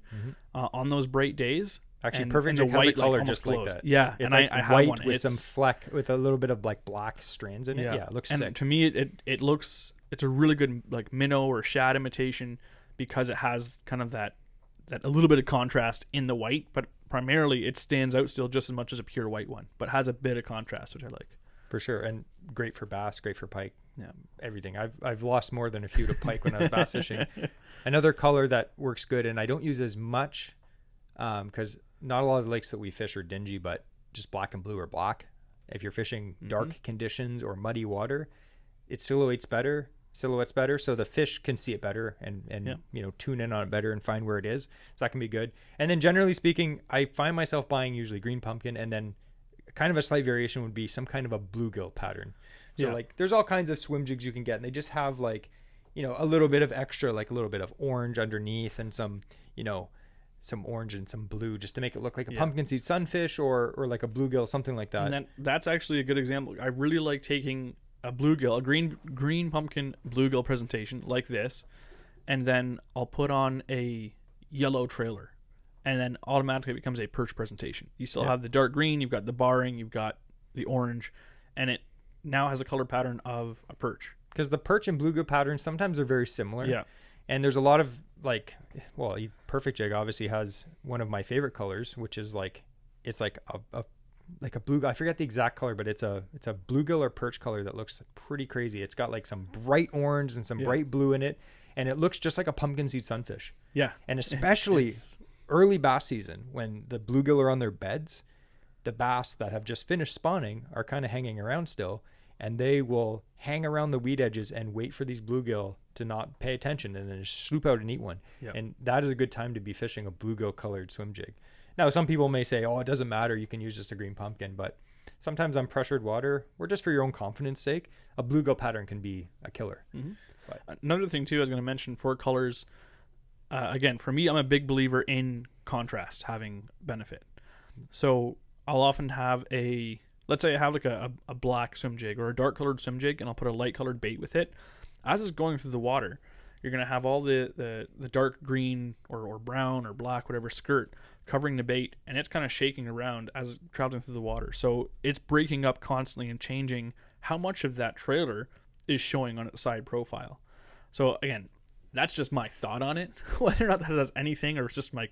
[SPEAKER 2] on those bright days.
[SPEAKER 1] Actually, Perfect Jig has a color just like that.
[SPEAKER 2] Yeah,
[SPEAKER 1] it's
[SPEAKER 2] and
[SPEAKER 1] like
[SPEAKER 2] I have
[SPEAKER 1] white
[SPEAKER 2] one.
[SPEAKER 1] with
[SPEAKER 2] It's
[SPEAKER 1] some fleck with a little bit of like black strands in it. Yeah, it looks
[SPEAKER 2] and
[SPEAKER 1] sick.
[SPEAKER 2] To me, it looks, it's a really good like minnow or shad imitation because it has kind of that a little bit of contrast in the white, but primarily it stands out still just as much as a pure white one, but has a bit of contrast, which I like.
[SPEAKER 1] For sure, and great for bass, great for pike.
[SPEAKER 2] Yeah,
[SPEAKER 1] everything. I've lost more than a few to pike when I was bass fishing. Another color that works good, and I don't use as much because not a lot of the lakes that we fish are dingy, but just black and blue or black. If you're fishing dark conditions or muddy water, it silhouettes better, so the fish can see it better and tune in on it better and find where it is. So that can be good. And then generally speaking, I find myself buying usually green pumpkin, and then kind of a slight variation would be some kind of a bluegill pattern. So like there's all kinds of swim jigs you can get, and they just have like, a little bit of extra, like a little bit of orange underneath and some orange and some blue just to make it look like a pumpkin seed sunfish or like a bluegill, something like that.
[SPEAKER 2] And that's actually a good example. I really like taking a bluegill, a green pumpkin bluegill presentation like this, and then I'll put on a yellow trailer, and then automatically it becomes a perch presentation. You still have the dark green, you've got the barring, you've got the orange, and it now has a color pattern of a perch.
[SPEAKER 1] Because the perch and bluegill patterns sometimes are very similar.
[SPEAKER 2] Yeah.
[SPEAKER 1] And there's a lot of like, well, Perfect Jig obviously has one of my favorite colors, which is like, it's like a bluegill. I forget the exact color, but it's a bluegill or perch color that looks pretty crazy. It's got like some bright orange and some bright blue in it, and it looks just like a pumpkin seed sunfish.
[SPEAKER 2] Yeah.
[SPEAKER 1] And especially early bass season when the bluegill are on their beds, the bass that have just finished spawning are kind of hanging around still, and they will hang around the weed edges and wait for these bluegill to not pay attention and then just swoop out and eat one. Yep. And that is a good time to be fishing a bluegill colored swim jig. Now, some people may say, oh, it doesn't matter, you can use just a green pumpkin, but sometimes on pressured water, or just for your own confidence sake, a bluegill pattern can be a killer. Mm-hmm.
[SPEAKER 2] But another thing too, I was going to mention for colors, again, for me, I'm a big believer in contrast having benefit. So I'll often have let's say I have like a black swim jig or a dark colored swim jig, and I'll put a light colored bait with it. As it's going through the water, you're going to have all the dark green or brown or black, whatever skirt covering the bait, and it's kind of shaking around as it's traveling through the water. So it's breaking up constantly and changing how much of that trailer is showing on its side profile. So again, that's just my thought on it, whether or not that has anything or it's just my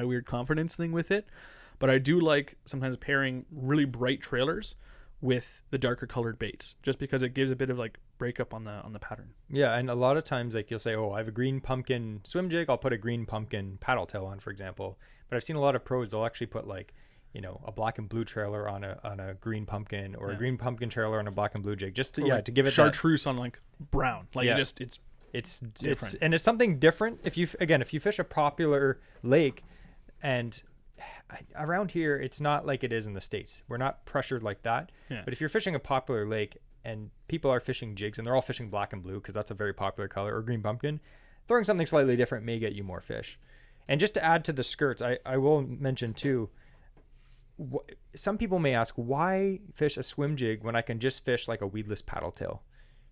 [SPEAKER 2] weird confidence thing with it. But I do like sometimes pairing really bright trailers with the darker colored baits, just because it gives a bit of like breakup on the pattern.
[SPEAKER 1] Yeah, and a lot of times like you'll say, oh, I have a green pumpkin swim jig, I'll put a green pumpkin paddle tail on, for example. But I've seen a lot of pros, they'll actually put like, you know, a black and blue trailer on a green pumpkin, or a green pumpkin trailer on a black and blue jig, just to to give it
[SPEAKER 2] chartreuse on like brown. Like
[SPEAKER 1] it's
[SPEAKER 2] different.
[SPEAKER 1] And it's something different. If you fish a popular lake, and around here it's not like it is in the States, we're not pressured like that. But if you're fishing a popular lake and people are fishing jigs and they're all fishing black and blue because that's a very popular color, or green pumpkin, throwing something slightly different may get you more fish. And just to add to the skirts, I will mention too, some people may ask, why fish a swim jig when I can just fish like a weedless paddle tail?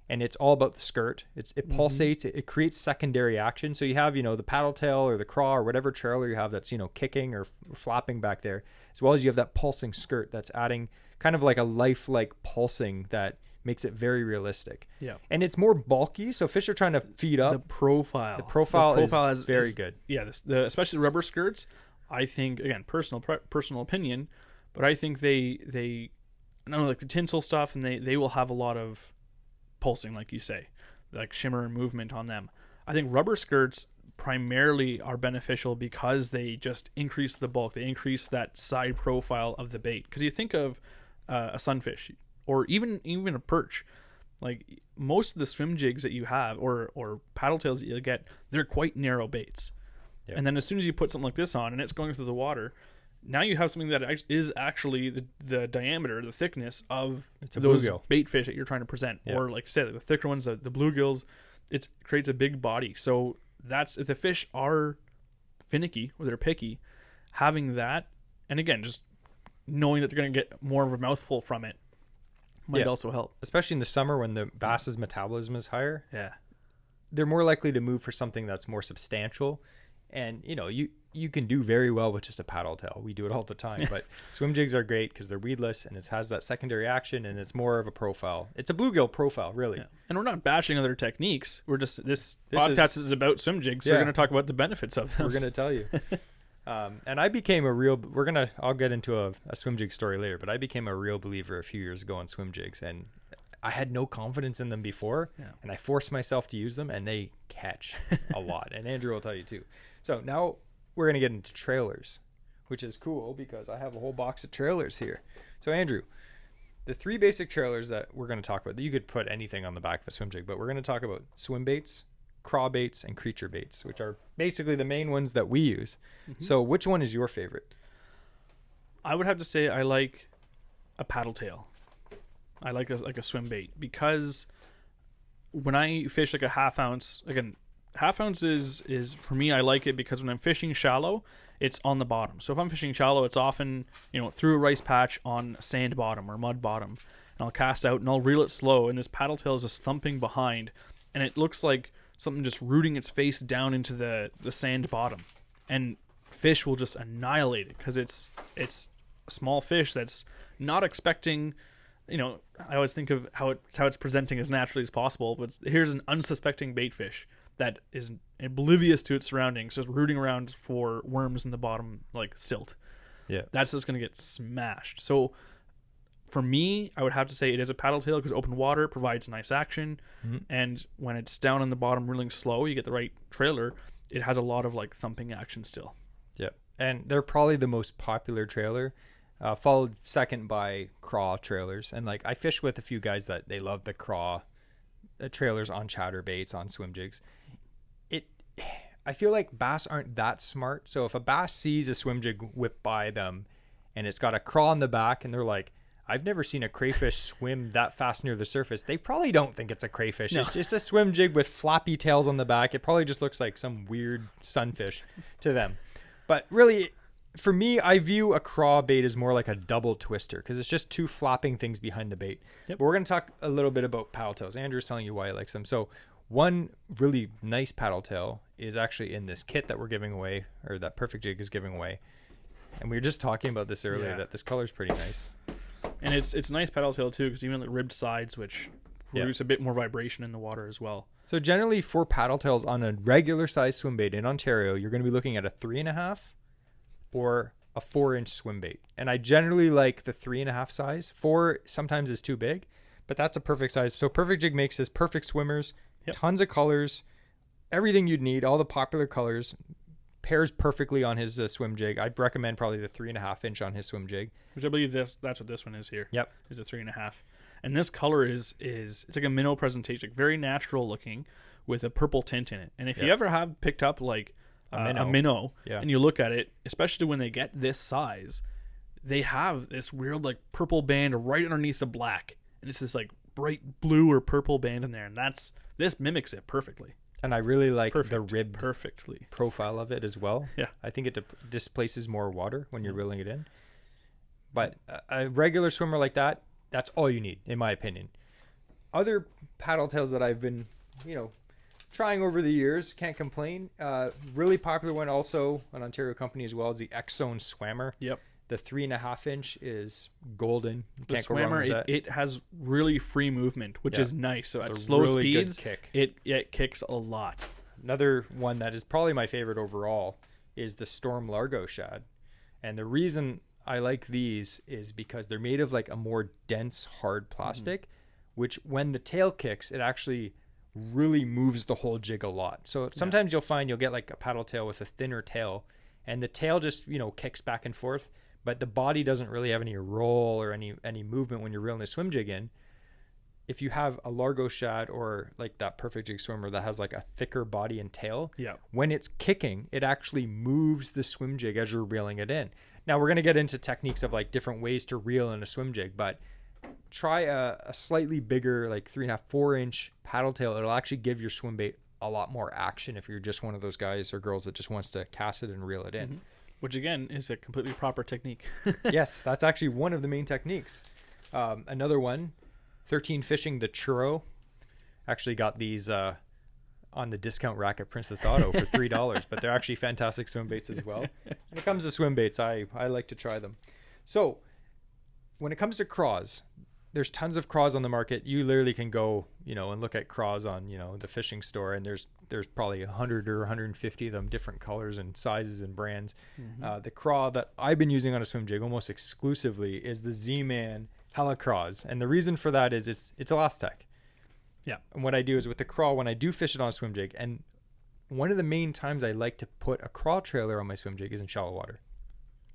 [SPEAKER 1] And it's all about the skirt. It pulsates, it creates secondary action. So you have, you know, the paddle tail or the craw or whatever trailer you have that's, you know, kicking or flapping back there, as well as you have that pulsing skirt that's adding kind of like a lifelike pulsing that makes it very realistic. Yeah. And it's more bulky, so fish are trying to feed up.
[SPEAKER 2] The profile
[SPEAKER 1] is very good.
[SPEAKER 2] Yeah, especially the rubber skirts, I think, again, personal opinion, but I think they I don't know, like the tinsel stuff, and they will have a lot of pulsing, like you say, like shimmer and movement on them. I think rubber skirts primarily are beneficial because they just increase the bulk, they increase that side profile of the bait. Because you think of a sunfish or even a perch, like most of the swim jigs that you have or paddle tails that you get, they're quite narrow baits. Yep. And then as soon as you put something like this on and it's going through the water, now you have something that is actually the diameter, the thickness of those bait fish that you're trying to present. Yep. Or like I said, the thicker ones, the bluegills, it creates a big body. So that's, if the fish are finicky or they're picky, having that, and again, just knowing that they're going to get more of a mouthful from it might also help.
[SPEAKER 1] Especially in the summer when the bass's metabolism is higher.
[SPEAKER 2] Yeah.
[SPEAKER 1] They're more likely to move for something that's more substantial. And, you know, you can do very well with just a paddle tail. We do it all the time. But swim jigs are great because they're weedless and it has that secondary action and it's more of a profile. It's a bluegill profile, really. Yeah.
[SPEAKER 2] And we're not bashing other techniques. We're just, this podcast is about swim jigs. So we're going to talk about the benefits of them.
[SPEAKER 1] We're going to tell you. And I became I'll get into a swim jig story later, but I became a real believer a few years ago on swim jigs, and I had no confidence in them before, and I forced myself to use them, and they catch a lot. And Andrew will tell you too. So now we're going to get into trailers, which is cool because I have a whole box of trailers here. So Andrew, the three basic trailers that we're going to talk about, you could put anything on the back of a swim jig, but we're going to talk about swim baits, craw baits, and creature baits, which are basically the main ones that we use. Mm-hmm. So which one is your favorite?
[SPEAKER 2] I would have to say I like a paddle tail. I like a swim bait because when I fish like a half ounce, again, half ounce is for me, I like it because when I'm fishing shallow, it's on the bottom. So if I'm fishing shallow, it's often, through a rice patch on a sand bottom or mud bottom, and I'll cast out and I'll reel it slow, and this paddle tail is just thumping behind, and it looks like something just rooting its face down into the sand bottom, and fish will just annihilate it because it's a small fish that's not expecting. I always think of how it's presenting as naturally as possible, but here's an unsuspecting bait fish that is oblivious to its surroundings, just rooting around for worms in the bottom like silt. Yeah, that's just going to get smashed. So for me, I would have to say it is a paddle tail because open water provides nice action, and when it's down on the bottom reeling slow, you get the right trailer. It has a lot of like thumping action still. Yeah, and they're probably the most popular trailer. Followed second by craw trailers. And like I fish with a few guys that they love the craw trailers on chatterbaits, on swim jigs. I feel like bass aren't that smart. So if a bass sees a swim jig whip by them and it's got a craw on the back and they're like, I've never seen a crayfish swim that fast near the surface, they probably don't think it's a crayfish. No. It's just a swim jig with flappy tails on the back. It probably just looks like some weird sunfish to them.
[SPEAKER 1] But really, for me, I view a craw bait as more like a double twister because it's just two flopping things behind the bait.
[SPEAKER 2] Yep.
[SPEAKER 1] But we're going to talk a little bit about paddle tails. Andrew's telling you why he likes them. So one really nice paddle tail is actually in this kit that we're giving away, or that Perfect Jig is giving away. And we were just talking about this earlier, that this color's pretty nice.
[SPEAKER 2] And it's nice paddle tail too, because even the ribbed sides, which produce a bit more vibration in the water as well.
[SPEAKER 1] So generally for paddle tails on a regular size swim bait in Ontario, you're going to be looking at a 3.5 or a 4-inch swim bait. And I generally like the 3.5 size. 4 sometimes is too big, but that's a perfect size. So Perfect Jig makes this perfect swimmers, tons of colors, everything you'd need, all the popular colors. Pairs perfectly on his swim jig. I'd recommend probably the 3.5 inch on his swim jig.
[SPEAKER 2] Which I believe that's what this one is here.
[SPEAKER 1] Yep.
[SPEAKER 2] Is a 3.5. And this color is it's like a minnow presentation, like very natural looking with a purple tint in it. And if you ever have picked up like a minnow and you look at it, especially when they get this size, they have this weird like purple band right underneath the black. And it's this like bright blue or purple band in there. And this mimics it perfectly.
[SPEAKER 1] And I really like the rib
[SPEAKER 2] perfectly
[SPEAKER 1] profile of it as well.
[SPEAKER 2] Yeah.
[SPEAKER 1] I think it displaces more water when you're reeling it in. But a regular swimmer like that, that's all you need, in my opinion. Other paddle tails that I've been, trying over the years, can't complain. Really popular one also, an Ontario company as well, is the X-Zone Swammer.
[SPEAKER 2] Yep.
[SPEAKER 1] The 3.5 inch is golden.
[SPEAKER 2] The Swammer, it has really free movement, which is nice. So at slow
[SPEAKER 1] really
[SPEAKER 2] speeds,
[SPEAKER 1] good kick.
[SPEAKER 2] It kicks a lot.
[SPEAKER 1] Another one that is probably my favorite overall is the Storm Largo Shad. And the reason I like these is because they're made of like a more dense, hard plastic, which when the tail kicks, it actually really moves the whole jig a lot. So sometimes you'll find you'll get like a paddle tail with a thinner tail, and the tail just, kicks back and forth, but the body doesn't really have any roll or any movement when you're reeling a swim jig in. If you have a Largo Shad or like that Perfect Jig Swimmer that has like a thicker body and tail, when it's kicking, it actually moves the swim jig as you're reeling it in. Now we're going to get into techniques of like different ways to reel in a swim jig, but try a slightly bigger, like 3.5, 4-inch paddle tail. It'll actually give your swim bait a lot more action if you're just one of those guys or girls that just wants to cast it and reel it in.
[SPEAKER 2] Which again is a completely proper technique.
[SPEAKER 1] Yes, that's actually one of the main techniques. Another one, 13 Fishing, the Churro. Actually got these on the discount rack at Princess Auto for $3, but they're actually fantastic swim baits as well. When it comes to swim baits, I like to try them. So when it comes to craws, there's tons of craws on the market. You literally can go, and look at craws on, the fishing store, and there's probably 100 or 150 of them, different colors and sizes and brands. The craw that I've been using on a swim jig almost exclusively is the Z-Man Hella Craws. And the reason for that is it's Elastec.
[SPEAKER 2] Yeah.
[SPEAKER 1] And what I do is with the craw, when I do fish it on a swim jig, and one of the main times I like to put a craw trailer on my swim jig is in shallow water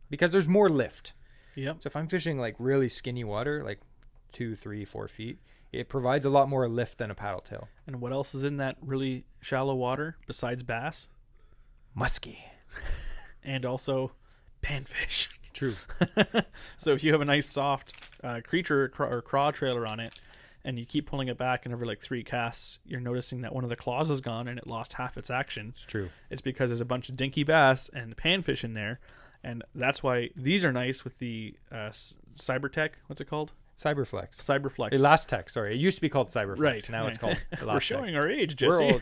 [SPEAKER 1] because there's more lift.
[SPEAKER 2] Yep.
[SPEAKER 1] So if I'm fishing like really skinny water, like 2, 3, 4 feet, it provides a lot more lift than a paddle tail.
[SPEAKER 2] And what else is in that really shallow water besides bass?
[SPEAKER 1] Muskie.
[SPEAKER 2] And also panfish.
[SPEAKER 1] True.
[SPEAKER 2] So if you have a nice soft creature or craw trailer on it, and you keep pulling it back, and every like 3 casts, you're noticing that one of the claws is gone and it lost half its action.
[SPEAKER 1] It's true.
[SPEAKER 2] It's because there's a bunch of dinky bass and panfish in there, and that's why these are nice with the Cybertech. What's it called?
[SPEAKER 1] Cyberflex. Elastec. Sorry, it used to be called Cyberflex.
[SPEAKER 2] Right.
[SPEAKER 1] Now it's called Elastec.
[SPEAKER 2] We're showing our age, Jesse.
[SPEAKER 1] We're old.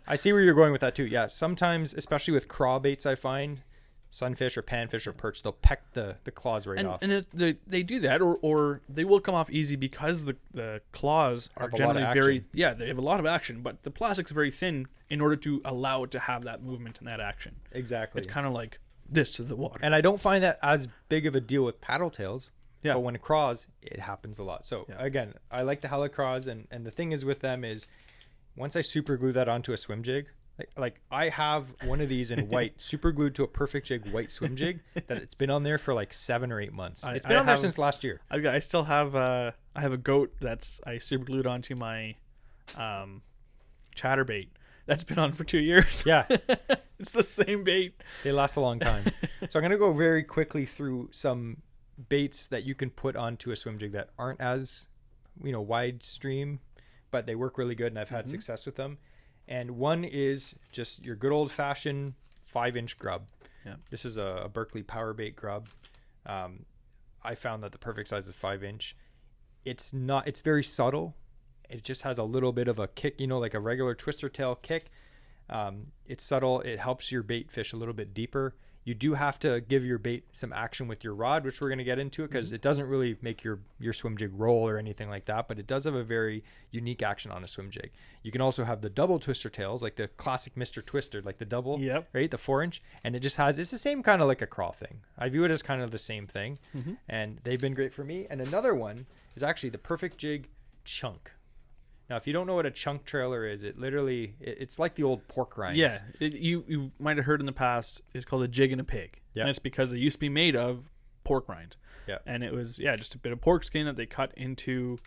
[SPEAKER 1] I see where you're going with that too. Yeah, sometimes, especially with craw baits, I find sunfish or panfish or perch, they'll peck the claws off.
[SPEAKER 2] And they do that, or they will come off easy because the claws are generally very, they have a lot of action, but the plastic's very thin in order to allow it to have that movement and that action.
[SPEAKER 1] Exactly.
[SPEAKER 2] It's kind of like this to the water.
[SPEAKER 1] And I don't find that as big of a deal with paddle tails.
[SPEAKER 2] Yeah.
[SPEAKER 1] But when it craws, it happens a lot. So again, I like the Hella Craws, and the thing is with them is once I super glue that onto a swim jig, like I have one of these in white, super glued to a Perfect Jig white swim jig that it's been on there for like 7 or 8 months. It's been on there since last year.
[SPEAKER 2] I still have I have a goat that's I super glued onto my chatterbait. That's been on for 2 years.
[SPEAKER 1] Yeah.
[SPEAKER 2] It's the same bait.
[SPEAKER 1] They last a long time. So I'm going to go very quickly through some baits that you can put onto a swim jig that aren't as, wide stream, but they work really good, and I've had success with them. And one is just your good old fashioned 5-inch grub.
[SPEAKER 2] Yeah.
[SPEAKER 1] This is a Berkeley power bait grub. I found that the perfect size is 5-inch. It's very subtle. It just has a little bit of a kick, like a regular twister tail kick. It's subtle. It helps your bait fish a little bit deeper. You do have to give your bait some action with your rod, which we're going to get into, because it doesn't really make your swim jig roll or anything like that, but it does have a very unique action on a swim jig. You can also have the double twister tails, like the classic Mr. Twister, like the double, right? The 4-inch. And it's the same kind of like a crawl thing. I view it as kind of the same thing. And they've been great for me. And another one is actually the Perfect Jig Chunk. Now, if you don't know what a chunk trailer is, it's like the old pork rinds.
[SPEAKER 2] Yeah, you might have heard in the past, it's called a jig and a pig.
[SPEAKER 1] Yeah.
[SPEAKER 2] And it's because they used to be made of pork rind.
[SPEAKER 1] Yeah.
[SPEAKER 2] And it was, just a bit of pork skin that they cut into...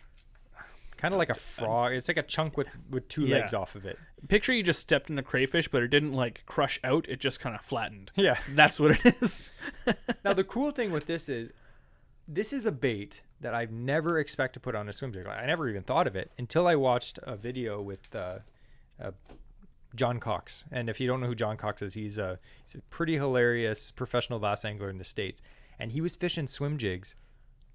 [SPEAKER 1] Kind of like a frog. It's like a chunk with two legs off of it.
[SPEAKER 2] Picture you just stepped in a crayfish, but it didn't like crush out. It just kind of flattened.
[SPEAKER 1] Yeah.
[SPEAKER 2] That's what it is.
[SPEAKER 1] Now, the cool thing with this is a bait that I've never expect to put on a swim jig. I never even thought of it until I watched a video with John Cox. And if you don't know who John Cox is, he's a pretty hilarious professional bass angler in the States. And he was fishing swim jigs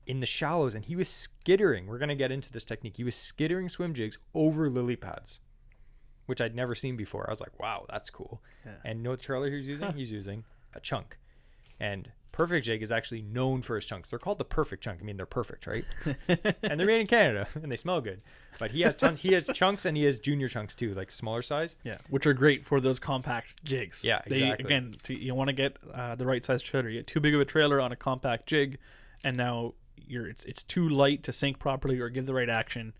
[SPEAKER 1] in the shallows, and he was skittering. We're going to get into this technique. He was skittering swim jigs over lily pads, which I'd never seen before. I was like, wow, that's cool. Yeah. And you know what trailer he's using? He's using a chunk. And Perfect Jig is actually known for his chunks. They're called the Perfect Chunk. I mean, they're perfect, right? And they're made in Canada, and they smell good. But he has tons. He has chunks, and he has junior chunks too, like smaller size.
[SPEAKER 2] Yeah, which are great for those compact jigs.
[SPEAKER 1] Yeah, exactly.
[SPEAKER 2] You want to get the right size trailer. You get too big of a trailer on a compact jig, and now it's too light to sink properly or give the right action.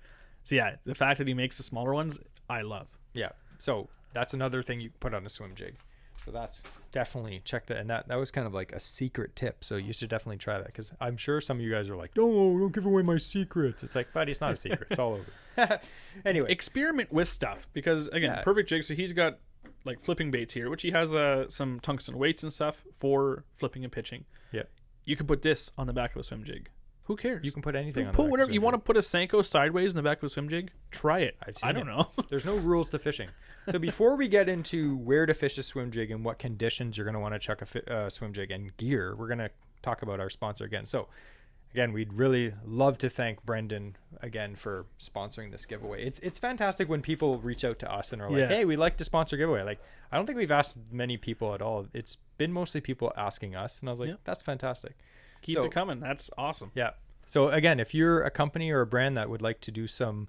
[SPEAKER 2] So yeah, the fact that he makes the smaller ones, I love.
[SPEAKER 1] Yeah. So that's another thing you can put on a swim jig. So that's definitely check that. And that was kind of like a secret tip. So you should definitely try that, because I'm sure some of you guys are like, no, don't give away my secrets. It's like, buddy, it's not a secret. It's all over. Anyway.
[SPEAKER 2] Experiment with stuff, because again, Perfect Jig. So he's got like flipping baits here, which he has some tungsten weights and stuff for flipping and pitching.
[SPEAKER 1] Yeah.
[SPEAKER 2] You can put this on the back of a swim jig. Who cares?
[SPEAKER 1] You can put anything on the
[SPEAKER 2] put
[SPEAKER 1] back
[SPEAKER 2] whatever
[SPEAKER 1] of
[SPEAKER 2] you want to put a Senko sideways in the back of a swim jig. Try it. I don't know.
[SPEAKER 1] There's no rules to fishing. So before we get into where to fish a swim jig and what conditions you're going to want to chuck a swim jig and gear, we're going to talk about our sponsor again. So again, we'd really love to thank Brendan again for sponsoring this giveaway. It's fantastic when people reach out to us and are like, hey, we'd like to sponsor a giveaway. Like, I don't think we've asked many people at all. It's been mostly people asking us. And I was like, that's fantastic.
[SPEAKER 2] Keep it coming. That's awesome.
[SPEAKER 1] Yeah. So again, if you're a company or a brand that would like to do some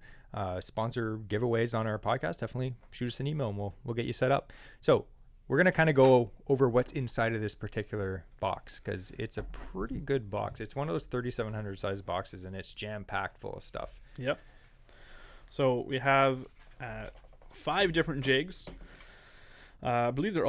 [SPEAKER 1] sponsor giveaways on our podcast, definitely shoot us an email and we'll get you set up. So we're going to kind of go over what's inside of this particular box, because it's a pretty good box. It's one of those 3,700 size boxes, and it's jam-packed full of stuff.
[SPEAKER 2] Yep. So we have 5 different jigs. I believe there's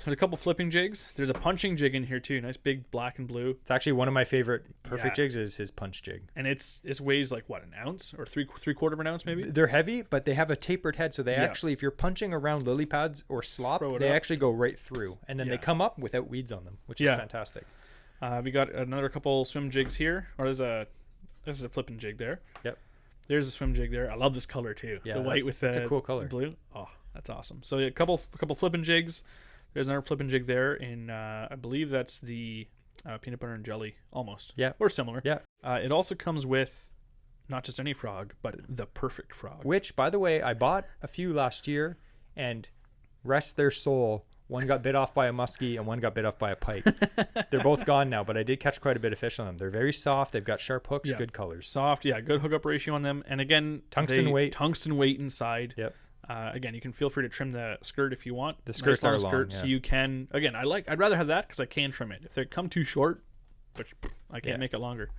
[SPEAKER 2] a couple flipping jigs. There's a punching jig in here too. Nice big black and blue.
[SPEAKER 1] It's actually one of my favorite Perfect jigs is his punch jig.
[SPEAKER 2] And it weighs like what, an ounce or three quarter of an ounce maybe?
[SPEAKER 1] They're heavy, but they have a tapered head. So they actually, if you're punching around lily pads or slop, they actually go right through. And then they come up without weeds on them, which is fantastic.
[SPEAKER 2] We got another couple swim jigs here. Or there's a flipping jig there.
[SPEAKER 1] Yep.
[SPEAKER 2] There's a swim jig there. I love this color too.
[SPEAKER 1] Yeah,
[SPEAKER 2] the white with
[SPEAKER 1] it's a cool color.
[SPEAKER 2] Blue. Oh, that's awesome. So a couple flipping jigs. There's another flipping jig there in I believe that's the peanut butter and jelly almost.
[SPEAKER 1] Yeah.
[SPEAKER 2] Or similar.
[SPEAKER 1] Yeah.
[SPEAKER 2] It also comes with not just any frog, but the perfect frog.
[SPEAKER 1] Which, by the way, I bought a few last year, and rest their soul, one got bit off by a muskie and one got bit off by a pike. They're both gone now, but I did catch quite a bit of fish on them. They're very soft. They've got sharp hooks, good colors.
[SPEAKER 2] Soft, good hookup ratio on them. And again,
[SPEAKER 1] tungsten weight
[SPEAKER 2] inside.
[SPEAKER 1] Yep.
[SPEAKER 2] Again, you can feel free to trim the skirt if you want.
[SPEAKER 1] The skirts are long,
[SPEAKER 2] so you can. Again, I'd rather have that because I can trim it. If they come too short, which I can't make it longer.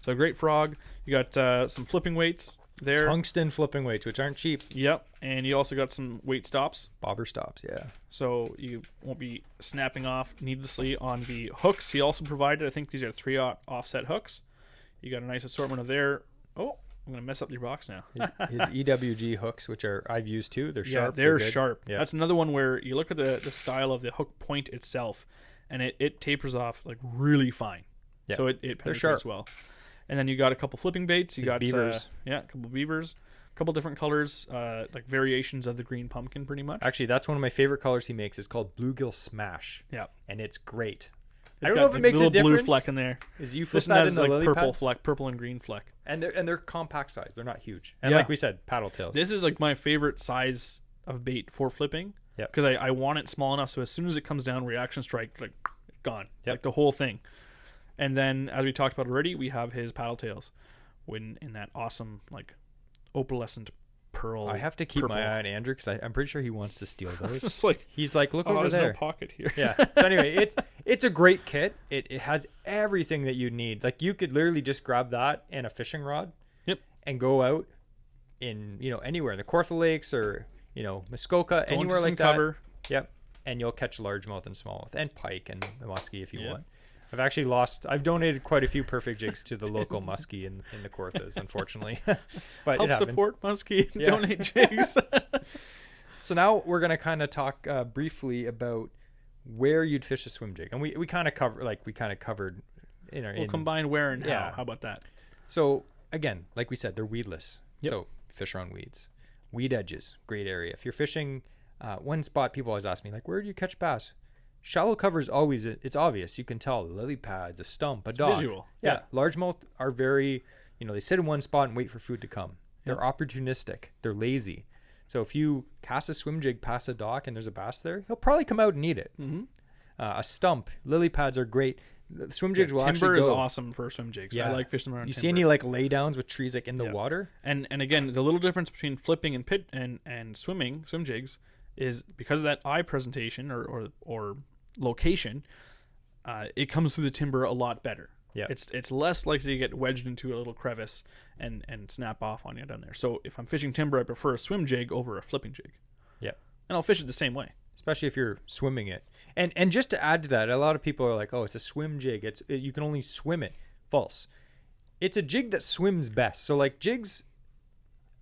[SPEAKER 2] So great frog. You got some flipping weights there.
[SPEAKER 1] Tungsten flipping weights, which aren't cheap.
[SPEAKER 2] Yep, and you also got some weight stops.
[SPEAKER 1] Bobber stops, yeah.
[SPEAKER 2] So you won't be snapping off needlessly on the hooks. He also provided, I think these are 3 offset hooks. You got a nice assortment of there. Oh, I'm going to mess up your box now.
[SPEAKER 1] his EWG hooks, which I've used too. They're sharp.
[SPEAKER 2] They're sharp. Yeah. That's another one where you look at the style of the hook point itself, and it tapers off like really fine. Yeah. So it penetrates well. And then you got a couple flipping baits. You got
[SPEAKER 1] beavers.
[SPEAKER 2] A couple beavers. couple different colors, like variations of the green pumpkin, pretty much.
[SPEAKER 1] Actually, that's one of my favorite colors he makes. It's called Bluegill Smash.
[SPEAKER 2] Yeah,
[SPEAKER 1] and it's great.
[SPEAKER 2] it's
[SPEAKER 1] I don't
[SPEAKER 2] got
[SPEAKER 1] know if
[SPEAKER 2] the
[SPEAKER 1] it makes a
[SPEAKER 2] little
[SPEAKER 1] difference.
[SPEAKER 2] blue fleck in there.
[SPEAKER 1] Is you flip
[SPEAKER 2] This one
[SPEAKER 1] that
[SPEAKER 2] has
[SPEAKER 1] in the
[SPEAKER 2] like
[SPEAKER 1] lily
[SPEAKER 2] purple
[SPEAKER 1] pads?
[SPEAKER 2] fleck, purple and green fleck.
[SPEAKER 1] And they're compact size. They're not huge. And
[SPEAKER 2] Yeah.
[SPEAKER 1] like we said, paddle tails.
[SPEAKER 2] This is like my favorite size of bait for flipping.
[SPEAKER 1] Yep.
[SPEAKER 2] Because I want it small enough so as soon as it comes down, reaction strike, like gone,
[SPEAKER 1] Yep.
[SPEAKER 2] like the whole thing. And then, as we talked about already, we have his paddle tails, when in that awesome like opalescent pearl.
[SPEAKER 1] I have to keep
[SPEAKER 2] purple.
[SPEAKER 1] my eye on Andrew because I'm pretty sure he wants to steal those.
[SPEAKER 2] It's like,
[SPEAKER 1] He's like, look
[SPEAKER 2] oh,
[SPEAKER 1] over
[SPEAKER 2] there's
[SPEAKER 1] there.
[SPEAKER 2] no pocket here.
[SPEAKER 1] Yeah. So anyway, it's a great kit. It has everything that you need. Like you could literally just grab that and a fishing rod.
[SPEAKER 2] Yep.
[SPEAKER 1] And go out in anywhere in the Kawartha Lakes or Muskoka,
[SPEAKER 2] Go
[SPEAKER 1] anywhere
[SPEAKER 2] into some
[SPEAKER 1] like that.
[SPEAKER 2] cover.
[SPEAKER 1] Yep. And you'll catch largemouth and smallmouth and pike and the muskie if you
[SPEAKER 2] Yeah.
[SPEAKER 1] want. I've donated quite a few perfect jigs to the local muskie in the Kawarthas, unfortunately. But
[SPEAKER 2] Help
[SPEAKER 1] it happens.
[SPEAKER 2] support Muskie.
[SPEAKER 1] Yeah.
[SPEAKER 2] Donate jigs.
[SPEAKER 1] So now we're going to kind of talk briefly about where you'd fish a swim jig. And we kind of covered in our
[SPEAKER 2] We'll combine where and how.
[SPEAKER 1] Yeah.
[SPEAKER 2] How about that?
[SPEAKER 1] So again, like we said, they're weedless.
[SPEAKER 2] Yep.
[SPEAKER 1] So fish around weeds. Weed edges, great area. If you're fishing, one spot people always ask me, like, where do you catch bass? Shallow cover is always, it's obvious. You can tell lily pads, a stump, a dock.
[SPEAKER 2] Visual.
[SPEAKER 1] Yeah. Largemouth are very, they sit in one spot and wait for food to come. They're
[SPEAKER 2] Yep.
[SPEAKER 1] opportunistic. They're lazy. So if you cast a swim jig past a dock and there's a bass there, he'll probably come out and eat it.
[SPEAKER 2] Mm-hmm.
[SPEAKER 1] A stump, lily pads are great. The swim jigs will
[SPEAKER 2] Timber
[SPEAKER 1] actually
[SPEAKER 2] is
[SPEAKER 1] go.
[SPEAKER 2] awesome for swim jigs.
[SPEAKER 1] Yeah.
[SPEAKER 2] I like fishing around
[SPEAKER 1] You
[SPEAKER 2] timber.
[SPEAKER 1] see any like lay downs with trees like in the
[SPEAKER 2] Yeah.
[SPEAKER 1] water?
[SPEAKER 2] And again, the little difference between flipping and pit and swim jigs is because of that eye presentation or location, it comes through the timber a lot better.
[SPEAKER 1] Yeah.
[SPEAKER 2] It's less likely to get wedged into a little crevice and snap off on you down there. So if I'm fishing timber, I prefer a swim jig over a flipping jig.
[SPEAKER 1] Yeah.
[SPEAKER 2] And I'll fish it the same way.
[SPEAKER 1] Especially if you're swimming it. And just to add to that, a lot of people are like, oh, it's a swim jig. You can only swim it. False. It's a jig that swims best. So like jigs,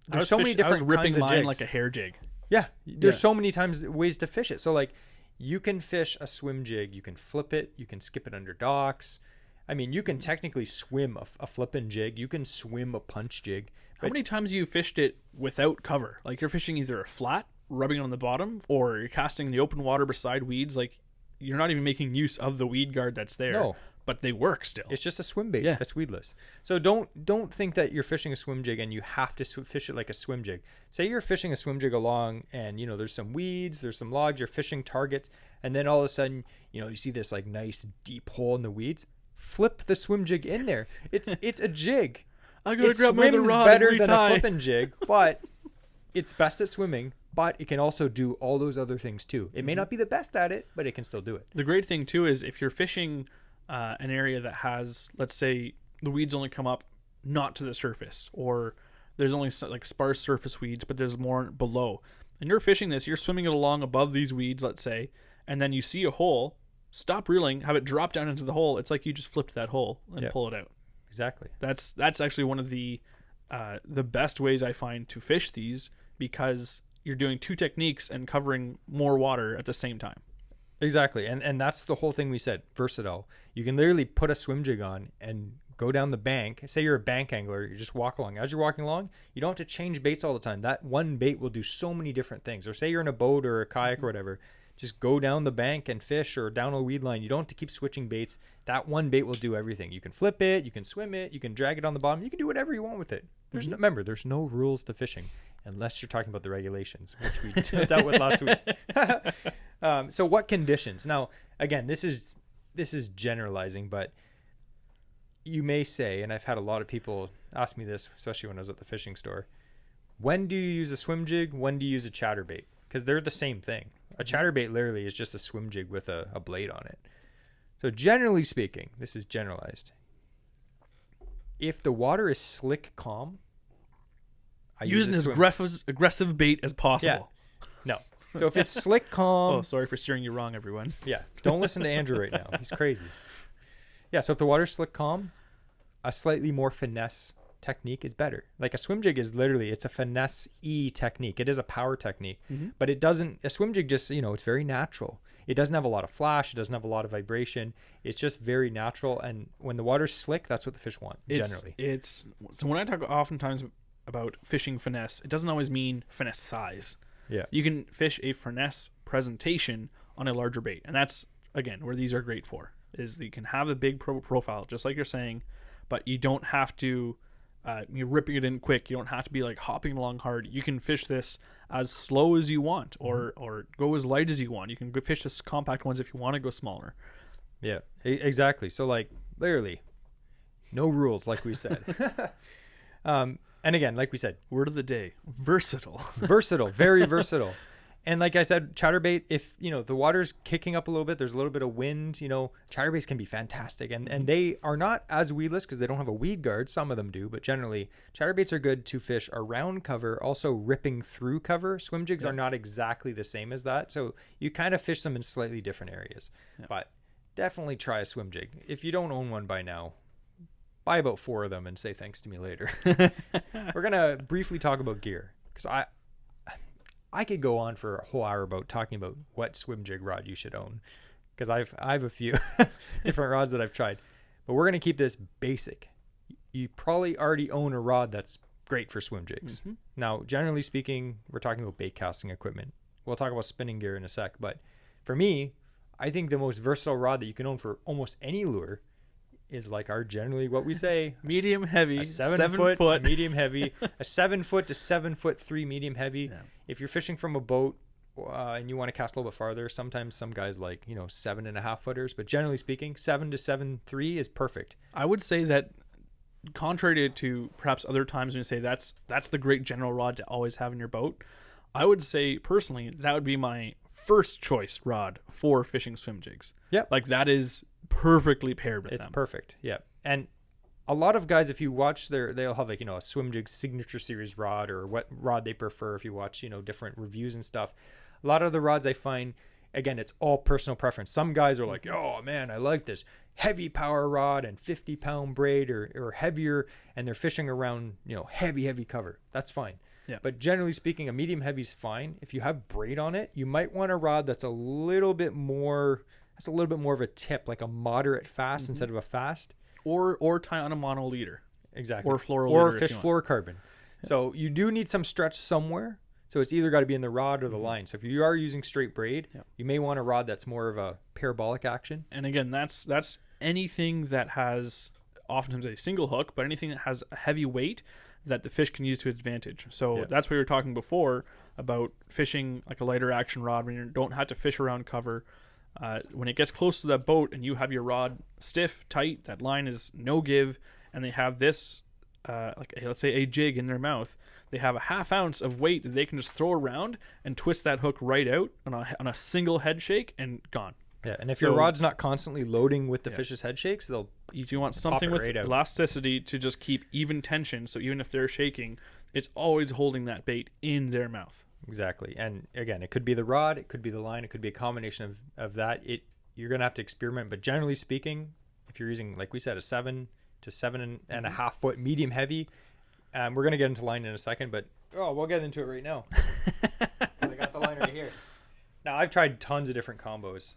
[SPEAKER 1] there's so many
[SPEAKER 2] I
[SPEAKER 1] different
[SPEAKER 2] was ripping
[SPEAKER 1] kinds of
[SPEAKER 2] mine
[SPEAKER 1] jigs.
[SPEAKER 2] like a hair jig.
[SPEAKER 1] Yeah. There's
[SPEAKER 2] Yeah.
[SPEAKER 1] so many ways to fish it. So like you can fish a swim jig. You can flip it. You can skip it under docks. I mean, you can technically swim a flipping jig. You can swim a punch jig.
[SPEAKER 2] How many times have you fished it without cover? Like you're fishing either a flat, rubbing it on the bottom, or you're casting in the open water beside weeds. Like you're not even making use of the weed guard that's there.
[SPEAKER 1] No.
[SPEAKER 2] But they work still.
[SPEAKER 1] It's just a swim bait
[SPEAKER 2] Yeah.
[SPEAKER 1] that's weedless. So don't think that you're fishing a swim jig and you have to fish it like a swim jig. Say you're fishing a swim jig along and there's some weeds, there's some logs, you're fishing targets, and then all of a sudden you see this like nice deep hole in the weeds. Flip the swim jig in there. It's a jig.
[SPEAKER 2] I gotta
[SPEAKER 1] It
[SPEAKER 2] grab my other
[SPEAKER 1] swims
[SPEAKER 2] rod
[SPEAKER 1] better
[SPEAKER 2] and
[SPEAKER 1] than a
[SPEAKER 2] retie.
[SPEAKER 1] flipping jig, but it's best at swimming. But it can also do all those other things too. It may not be the best at it, but it can still do it.
[SPEAKER 2] The great thing too is if you're fishing an area that has, let's say, the weeds only come up not to the surface, or there's only like sparse surface weeds, but there's more below. And you're fishing this, you're swimming it along above these weeds, let's say, and then you see a hole. Stop reeling, have it drop down into the hole. It's like you just flipped that hole and
[SPEAKER 1] Yep.
[SPEAKER 2] pull it out.
[SPEAKER 1] Exactly.
[SPEAKER 2] That's actually one of the best ways I find to fish these, because you're doing two techniques and covering more water at the same time.
[SPEAKER 1] Exactly. And that's the whole thing we said. Versatile. You can literally put a swim jig on and go down the bank. Say you're a bank angler, you just walk along. As you're walking along, you don't have to change baits all the time. That one bait will do so many different things. Or say you're in a boat or a kayak or whatever. Just go down the bank and fish, or down a weed line. You don't have to keep switching baits. That one bait will do everything. You can flip it, you can swim it, you can drag it on the bottom. You can do whatever you want with it. Remember, there's no rules to fishing unless you're talking about the regulations, which we dealt with last week. So what conditions? Now, again, this is generalizing, but you may say, and I've had a lot of people ask me this, especially when I was at the fishing store, when do you use a swim jig? When do you use a chatterbait? Because they're the same thing. A chatterbait literally is just a swim jig with a blade on it. So generally speaking, this is generalized. If the water is slick, calm, I
[SPEAKER 2] Using
[SPEAKER 1] use
[SPEAKER 2] as aggressive bait as possible.
[SPEAKER 1] No. So if it's slick, calm,
[SPEAKER 2] Oh, sorry for steering you wrong, everyone.
[SPEAKER 1] yeah, don't listen to Andrew right now. He's crazy. Yeah, so if the water's slick, calm, a slightly more finesse technique is better. Like a swim jig is literally, it's a finesse-y technique. It is a power technique, but it doesn't, a swim jig just, it's very natural. It doesn't have a lot of flash. It doesn't have a lot of vibration. It's just very natural. And when the water's slick, that's what the fish want, generally.
[SPEAKER 2] So when I talk oftentimes about fishing finesse, it doesn't always mean finesse size.
[SPEAKER 1] Yeah.
[SPEAKER 2] You can fish a finesse presentation on a larger bait, and that's again where these are great for. Is that you can have a big profile, just like you're saying, but you don't have to. You're ripping it in quick. You don't have to be like hopping along hard. You can fish this as slow as you want, or go as light as you want. You can fish this compact ones if you want to go smaller.
[SPEAKER 1] Yeah, exactly. So like literally, no rules, like we said. And again, like we said,
[SPEAKER 2] word of the day: versatile.
[SPEAKER 1] Versatile, very versatile. And like I said, chatterbait, if the water's kicking up a little bit, there's a little bit of wind, chatterbaits can be fantastic. And they are not as weedless because they don't have a weed guard. Some of them do, but generally chatterbaits are good to fish around cover, also ripping through cover. Swim jigs are not exactly the same as that. So you kind of fish them in slightly different areas. Yeah. But definitely try a swim jig. If you don't own one by now, buy about 4 of them and say thanks to me later. We're going to briefly talk about gear because I could go on for a whole hour about talking about what swim jig rod you should own because I have a few different rods that I've tried, but we're going to keep this basic. You probably already own a rod that's great for swim jigs. Mm-hmm. Now, generally speaking, we're talking about bait casting equipment. We'll talk about spinning gear in a sec, but for me, I think the most versatile rod that you can own for almost any lure is like our generally what we say
[SPEAKER 2] medium heavy,
[SPEAKER 1] a 7 foot medium heavy, a 7 foot to 7'3" medium heavy. Yeah. If you're fishing from a boat and you want to cast a little bit farther, sometimes some guys like 7.5 footers, but generally speaking, 7 to 7'3" is perfect.
[SPEAKER 2] I would say that contrary to perhaps other times when you say that's the great general rod to always have in your boat, I would say personally that would be my first choice rod for fishing swim jigs.
[SPEAKER 1] Yeah,
[SPEAKER 2] like that is perfectly paired with them.
[SPEAKER 1] It's perfect. Yeah. And a lot of guys, if you watch they'll have like, a swim jig signature series rod or what rod they prefer. If you watch, different reviews and stuff, a lot of the rods I find, again, it's all personal preference. Some guys are like, oh man, I like this heavy power rod and 50-pound braid or heavier. And they're fishing around, heavy cover. That's fine. Yeah. But generally speaking, a medium heavy is fine. If you have braid on it, you might want a rod that's a little bit more of a tip, like a moderate fast instead of a fast.
[SPEAKER 2] Or tie on a mono leader.
[SPEAKER 1] Exactly.
[SPEAKER 2] Or fluoro
[SPEAKER 1] or
[SPEAKER 2] leader
[SPEAKER 1] fish fluorocarbon. Yeah. So you do need some stretch somewhere. So it's either got to be in the rod or the line. So if you are using straight braid, you may want a rod that's more of a parabolic action.
[SPEAKER 2] And again, that's anything that has oftentimes a single hook, but anything that has a heavy weight that the fish can use to its advantage. So that's what we were talking before about fishing like a lighter action rod when you don't have to fish around cover. When it gets close to that boat and you have your rod stiff, tight, that line is no give, and they have this, let's say a jig in their mouth, they have a half ounce of weight that they can just throw around and twist that hook right out on a single head shake and gone.
[SPEAKER 1] Yeah, and if your rod's not constantly loading with the fish's head shakes,
[SPEAKER 2] you want something with elasticity to just keep even tension, so even if they're shaking, it's always holding that bait in their mouth.
[SPEAKER 1] Exactly. And again, it could be the rod, it could be the line, it could be a combination of that. You're going to have to experiment, but generally speaking, if you're using, like we said, a 7 to 7.5 foot medium heavy, we're going to get into line in a second, but we'll get into it right now. I got the line right here. Now, I've tried tons of different combos.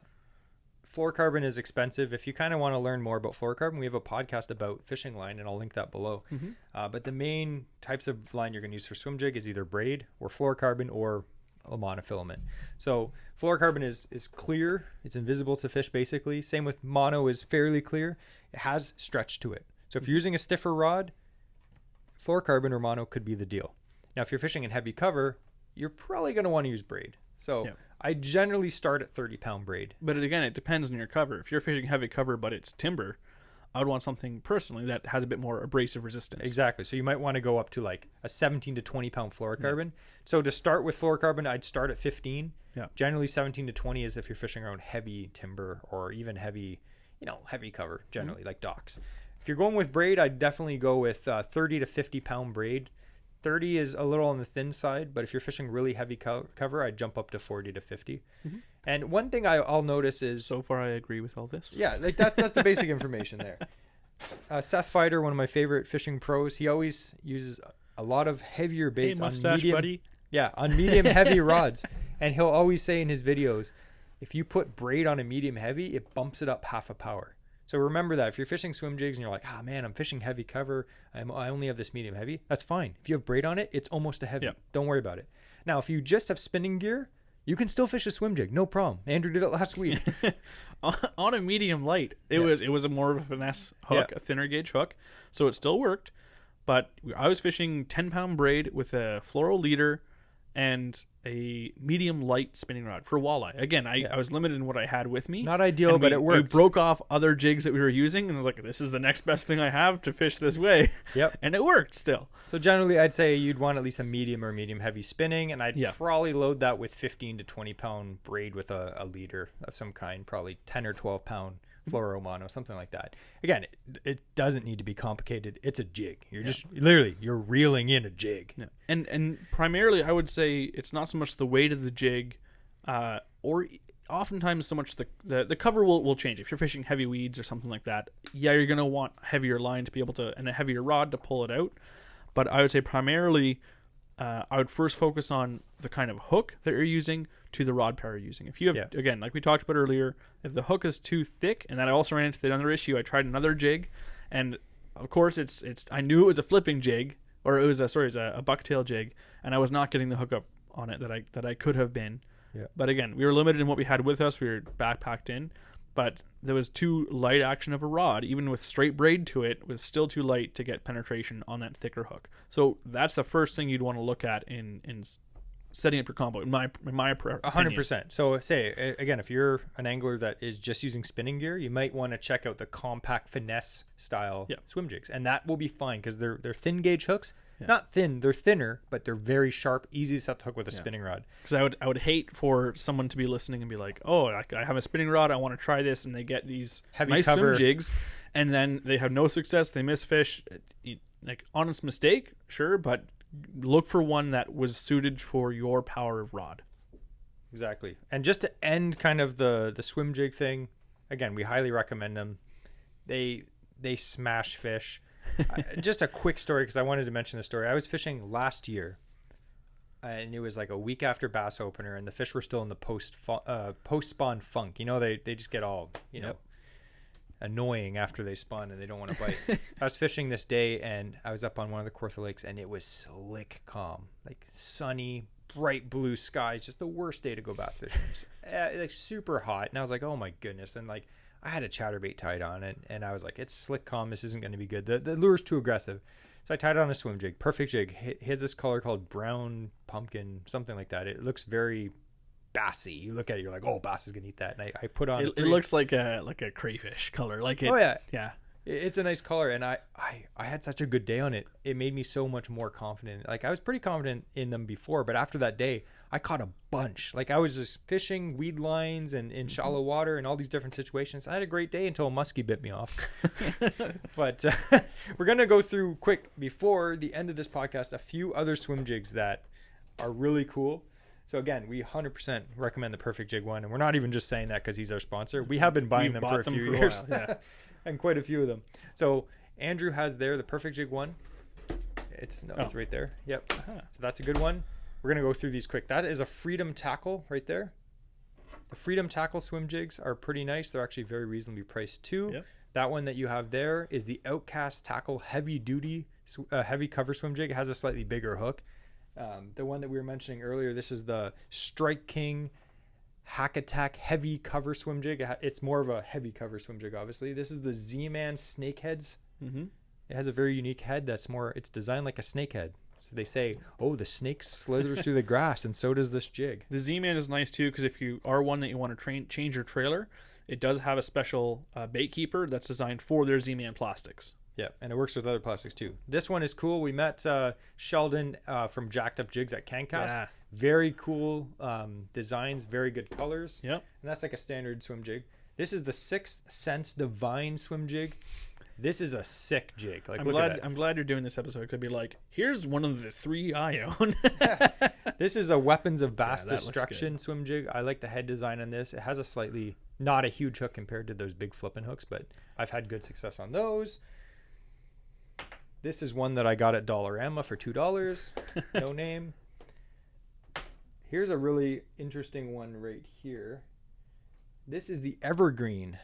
[SPEAKER 1] Fluorocarbon is expensive. If you kind of want to learn more about fluorocarbon, we have a podcast about fishing line, and I'll link that below. Mm-hmm. But the main types of line you're going to use for swim jig is either braid or fluorocarbon or a monofilament. So fluorocarbon is clear. It's invisible to fish, basically. Same with mono is fairly clear. It has stretch to it. So if you're using a stiffer rod, fluorocarbon or mono could be the deal. Now, if you're fishing in heavy cover, you're probably going to want to use braid. So I generally start at 30-pound braid.
[SPEAKER 2] But again, it depends on your cover. If you're fishing heavy cover, but it's timber, I would want something personally that has a bit more abrasive resistance.
[SPEAKER 1] Exactly. So you might want to go up to like a 17 to 20-pound fluorocarbon. Yeah. So to start with fluorocarbon, I'd start at 15. Yeah. Generally, 17 to 20 is if you're fishing around heavy timber or even heavy cover, generally, like docks. If you're going with braid, I'd definitely go with 30 to 50-pound braid. 30 is a little on the thin side, but if you're fishing really heavy cover, I'd jump up to 40 to 50. Mm-hmm. And one thing I'll notice is...
[SPEAKER 2] So far, I agree with all this.
[SPEAKER 1] Yeah, like that's the basic information there. Seth Fighter, one of my favorite fishing pros, he always uses a lot of heavier baits
[SPEAKER 2] on medium... buddy.
[SPEAKER 1] Yeah, on medium heavy rods. And he'll always say in his videos, if you put braid on a medium heavy, it bumps it up half a power. So remember that if you're fishing swim jigs and you're like, ah, man, I'm fishing heavy cover. I only have this medium heavy. That's fine. If you have braid on it, it's almost a heavy.
[SPEAKER 2] Yep.
[SPEAKER 1] Don't worry about it. Now, if you just have spinning gear, you can still fish a swim jig. No problem. Andrew did it last week.
[SPEAKER 2] On a medium light. It was a more of a finesse hook, a thinner gauge hook. So it still worked. But I was fishing 10-pound braid with a fluoro leader and a medium light spinning rod for walleye. Again, I was limited in what I had with me.
[SPEAKER 1] Not ideal, but it worked.
[SPEAKER 2] We broke off other jigs that we were using, and I was like, this is the next best thing I have to fish this way.
[SPEAKER 1] Yep.
[SPEAKER 2] And it worked still.
[SPEAKER 1] So generally, I'd say you'd want at least a medium or medium heavy spinning, and I'd probably load that with 15 to 20-pound braid with a leader of some kind, probably 10 or 12-pound fluoro mono, something like that. Again, it doesn't need to be complicated. It's a jig. You're just literally you're reeling in a jig.
[SPEAKER 2] Yeah. And primarily, I would say it's not so much the weight of the jig, or oftentimes so much the cover will change. If you're fishing heavy weeds or something like that, you're gonna want heavier line to be able to, and a heavier rod to pull it out. But I would say primarily, I would first focus on the kind of hook that you're using to the rod pair you're using. If you have, again, like we talked about earlier, if the hook is too thick, and then I also ran into another issue. I tried another jig, and of course it's I knew it was a flipping jig, or it was a bucktail jig, and I was not getting the hook up on it that I could have been. Yeah. But again, we were limited in what we had with us. We were backpacked in, but there was too light action of a rod, even with straight braid to it, was still too light to get penetration on that thicker hook. So that's the first thing you'd want to look at in setting up your combo. In my
[SPEAKER 1] 100%. So say again, if you're an angler that is just using spinning gear, you might want to check out the compact finesse style swim jigs, and that will be fine because they're thin gauge hooks. Yeah. Not thin, they're thinner, but they're very sharp, easy to set the hook with a spinning rod.
[SPEAKER 2] Because I would hate for someone to be listening and be like, oh, I have a spinning rod, I want to try this, and they get these
[SPEAKER 1] heavy
[SPEAKER 2] nice
[SPEAKER 1] cover
[SPEAKER 2] swim jigs, and then they have no success, they miss fish. Like, honest mistake, sure, but look for one that was suited for your power of rod.
[SPEAKER 1] Exactly. And just to end kind of the swim jig thing, again, we highly recommend them. They smash fish. Just a quick story, because I wanted to mention the story. I was fishing last year, and it was like a week after bass opener, and the fish were still in the post spawn funk. You know, they just get all know annoying after they spawn and they don't want to bite. I was fishing this day, and I was up on one of the Kawartha lakes, and it was slick calm, like sunny, bright blue skies. Just the worst day to go bass fishing. Like super hot, and I was like, oh my goodness, and like I had a chatterbait tied on it, and I was like, it's slick calm, this isn't going to be good. The lure's too aggressive. So I tied it on a swim jig, perfect jig. It has this color called brown pumpkin, something like that. It looks very bassy. You look at it, you're like, oh, bass is going to eat that. And I put on
[SPEAKER 2] it looks like a crayfish color. Like it,
[SPEAKER 1] oh yeah.
[SPEAKER 2] Yeah.
[SPEAKER 1] It's a nice color, and I had such a good day on it. It made me so much more confident. Like, I was pretty confident in them before, but after that day, I caught a bunch. Like, I was just fishing weed lines and in shallow water and all these different situations. I had a great day until a muskie bit me off. But we're going to go through quick, before the end of this podcast, a few other swim jigs that are really cool. So again, we 100% recommend the Perfect Jig one, and we're not even just saying that because he's our sponsor. We have been buying them for a few years. Yeah. And quite a few of them. So Andrew has there the Perfect Jig one. It's right there. Yep. So that's a good one. We're gonna go through these quick. That is a Freedom tackle right there. The Freedom tackle swim jigs are pretty nice. They're actually very reasonably priced too. Yep. That one that you have there is the Outcast tackle heavy duty heavy cover swim jig. It has a slightly bigger hook. The one that we were mentioning earlier, this is the Strike King Hack Attack heavy cover swim jig. It's more of a heavy cover swim jig, obviously. This is the Z-Man Snakeheads. Mm-hmm. It has a very unique head it's designed like a snake head. So they say, oh, the snake slithers through the grass, and so does this jig.
[SPEAKER 2] The Z-Man is nice too, because if you are one that you want to change your trailer, it does have a special bait keeper that's designed for their Z-Man plastics.
[SPEAKER 1] Yeah, and it works with other plastics too. This one is cool. We met Sheldon from Jacked Up Jigs at Cancast. Yeah. Very cool designs, very good colors.
[SPEAKER 2] Yep.
[SPEAKER 1] And that's like a standard swim jig. This is the Sixth Sense Divine swim jig. This is a sick jig. Like,
[SPEAKER 2] I'm glad you're doing this episode, because I'd be like, here's one of the 3 I own.
[SPEAKER 1] This is a Weapons of Bass Destruction swim jig. I like the head design on this. It has a slightly, not a huge hook compared to those big flipping hooks, but I've had good success on those. This is one that I got at Dollarama for $2. No name. Here's a really interesting one right here. This is the Evergreen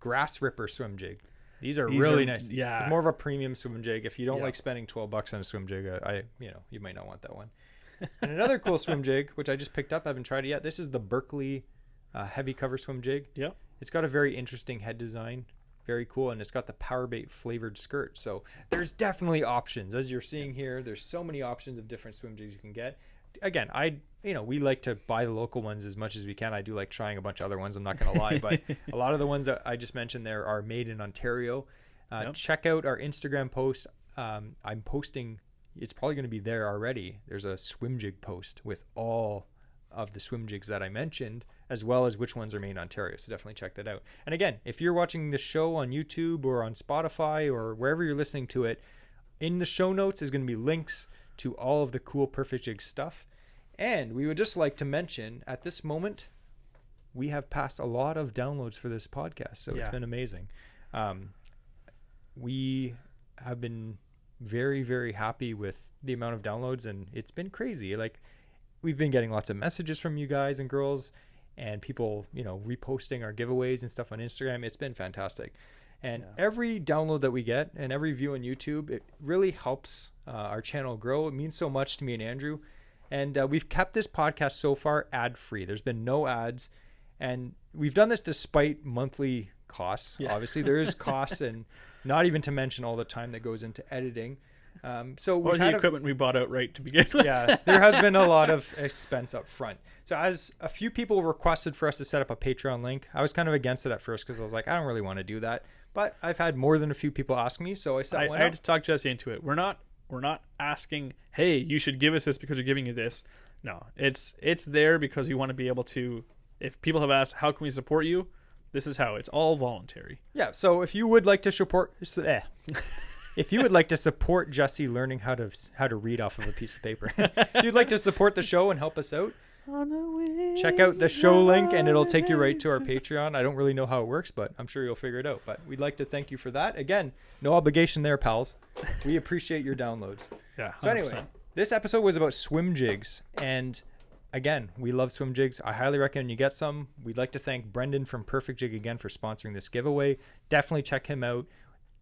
[SPEAKER 1] Grass Ripper swim jig. These are
[SPEAKER 2] These
[SPEAKER 1] really
[SPEAKER 2] are-
[SPEAKER 1] nice.
[SPEAKER 2] yeah.
[SPEAKER 1] More of a premium swim jig. If you don't
[SPEAKER 2] Yeah.
[SPEAKER 1] like spending $12 on a swim jig, you might not want that one. And another cool swim jig, which I just picked up, I haven't tried it yet. This is the Berkeley heavy cover swim jig.
[SPEAKER 2] Yep.
[SPEAKER 1] It's got a very interesting head design, very cool, and it's got the power bait flavored skirt. So there's definitely options. As you're seeing here, there's so many options of different swim jigs you can get. Again, we like to buy the local ones as much as we can. I do like trying a bunch of other ones, I'm not going to lie, but a lot of the ones that I just mentioned there are made in Ontario.
[SPEAKER 2] Yep.
[SPEAKER 1] Check out our Instagram post. I'm posting, it's probably going to be there already. There's a swim jig post with all of the swim jigs that I mentioned, as well as which ones are made in Ontario. So definitely check that out. And again, if you're watching the show on YouTube or on Spotify or wherever you're listening to it, in the show notes is going to be links to all of the cool Perfect Jig stuff. And we would just like to mention at this moment, we have passed a lot of downloads for this podcast. So it's been amazing. We have been very, very happy with the amount of downloads, and it's been crazy. Like, we've been getting lots of messages from you guys and girls and people, reposting our giveaways and stuff on Instagram. It's been fantastic. And every download that we get and every view on YouTube, it really helps our channel grow. It means so much to me and Andrew. And we've kept this podcast so far ad-free. There's been no ads. And we've done this despite monthly costs. Yeah. Obviously, there is costs, and not even to mention all the time that goes into editing. So we've
[SPEAKER 2] Or the equipment we bought outright to begin with.
[SPEAKER 1] Yeah, there has been a lot of expense up front. So as a few people requested for us to set up a Patreon link, I was kind of against it at first because I was like, I don't really want to do that. But I've had more than a few people ask me, so I set one
[SPEAKER 2] I
[SPEAKER 1] up.
[SPEAKER 2] had to talk Jesse into it. We're not asking, hey, you should give us this because you're giving you this. No, it's there because we want to be able to. If people have asked, how can we support you? This is how. It's all voluntary.
[SPEAKER 1] Yeah. So if you would like to support, if you would like to support Jesse learning how to read off of a piece of paper, if you'd like to support the show and help us out, check out the show link and it'll take you right to our Patreon. I don't really know how it works, but I'm sure you'll figure it out. But we'd like to thank you for that. Again, no obligation there, pals. We appreciate your downloads.
[SPEAKER 2] Yeah. 100%.
[SPEAKER 1] So anyway, this episode was about swim jigs. And again, we love swim jigs. I highly recommend you get some. We'd like to thank Brendan from Perfect Jig again for sponsoring this giveaway. Definitely check him out.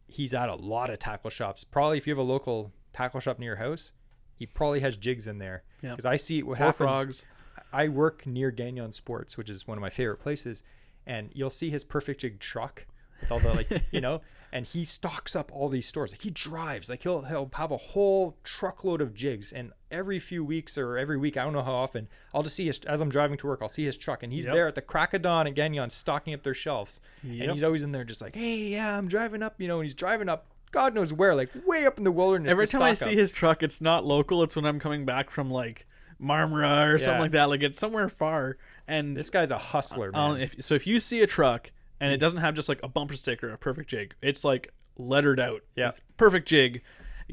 [SPEAKER 1] He's at a lot of tackle shops. Probably if you have a local tackle shop near your house, he probably has jigs in there. Because I see what happens.
[SPEAKER 2] Frogs.
[SPEAKER 1] I work near Gagnon Sports, which is one of my favorite places, and you'll see his Perfect Jig truck with all the and he stocks up all these stores. Like, he drives, like he'll have a whole truckload of jigs, and every few weeks or every week, I don't know how often, I'll just see as I'm driving to work, I'll see his truck, and he's there at the crack of dawn at Gagnon stocking up their shelves, and he's always in there just like, hey, yeah, I'm driving up, and he's driving up God knows where, like way up in the wilderness.
[SPEAKER 2] Every time I see his truck, it's not local. It's when I'm coming back from like Marmara or something like that. Like, it's somewhere far. And
[SPEAKER 1] this guy's a hustler, man.
[SPEAKER 2] If you see a truck and it doesn't have just like a bumper sticker, a Perfect Jig, it's like lettered out.
[SPEAKER 1] Yeah.
[SPEAKER 2] Perfect Jig.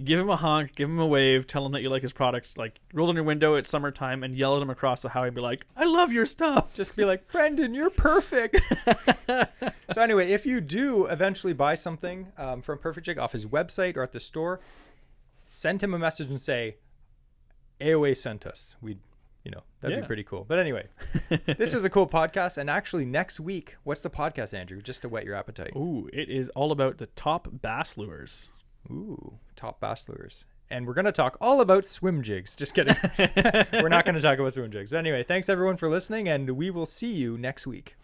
[SPEAKER 2] Give him a honk, give him a wave, tell him that you like his products. Like, roll down your window at summertime and yell at him across the highway and be like, I love your stuff.
[SPEAKER 1] Just be like, Brendan, you're perfect. So anyway, if you do eventually buy something from Perfect Jig off his website or at the store, send him a message and say, AoA sent us. That'd be pretty cool. But anyway, this was a cool podcast. And actually, next week, what's the podcast, Andrew? Just to whet your appetite.
[SPEAKER 2] Ooh, it is all about the top bass lures.
[SPEAKER 1] Ooh, top bass lures. And we're going to talk all about swim jigs. Just kidding. We're not going to talk about swim jigs. But anyway, thanks everyone for listening, and we will see you next week.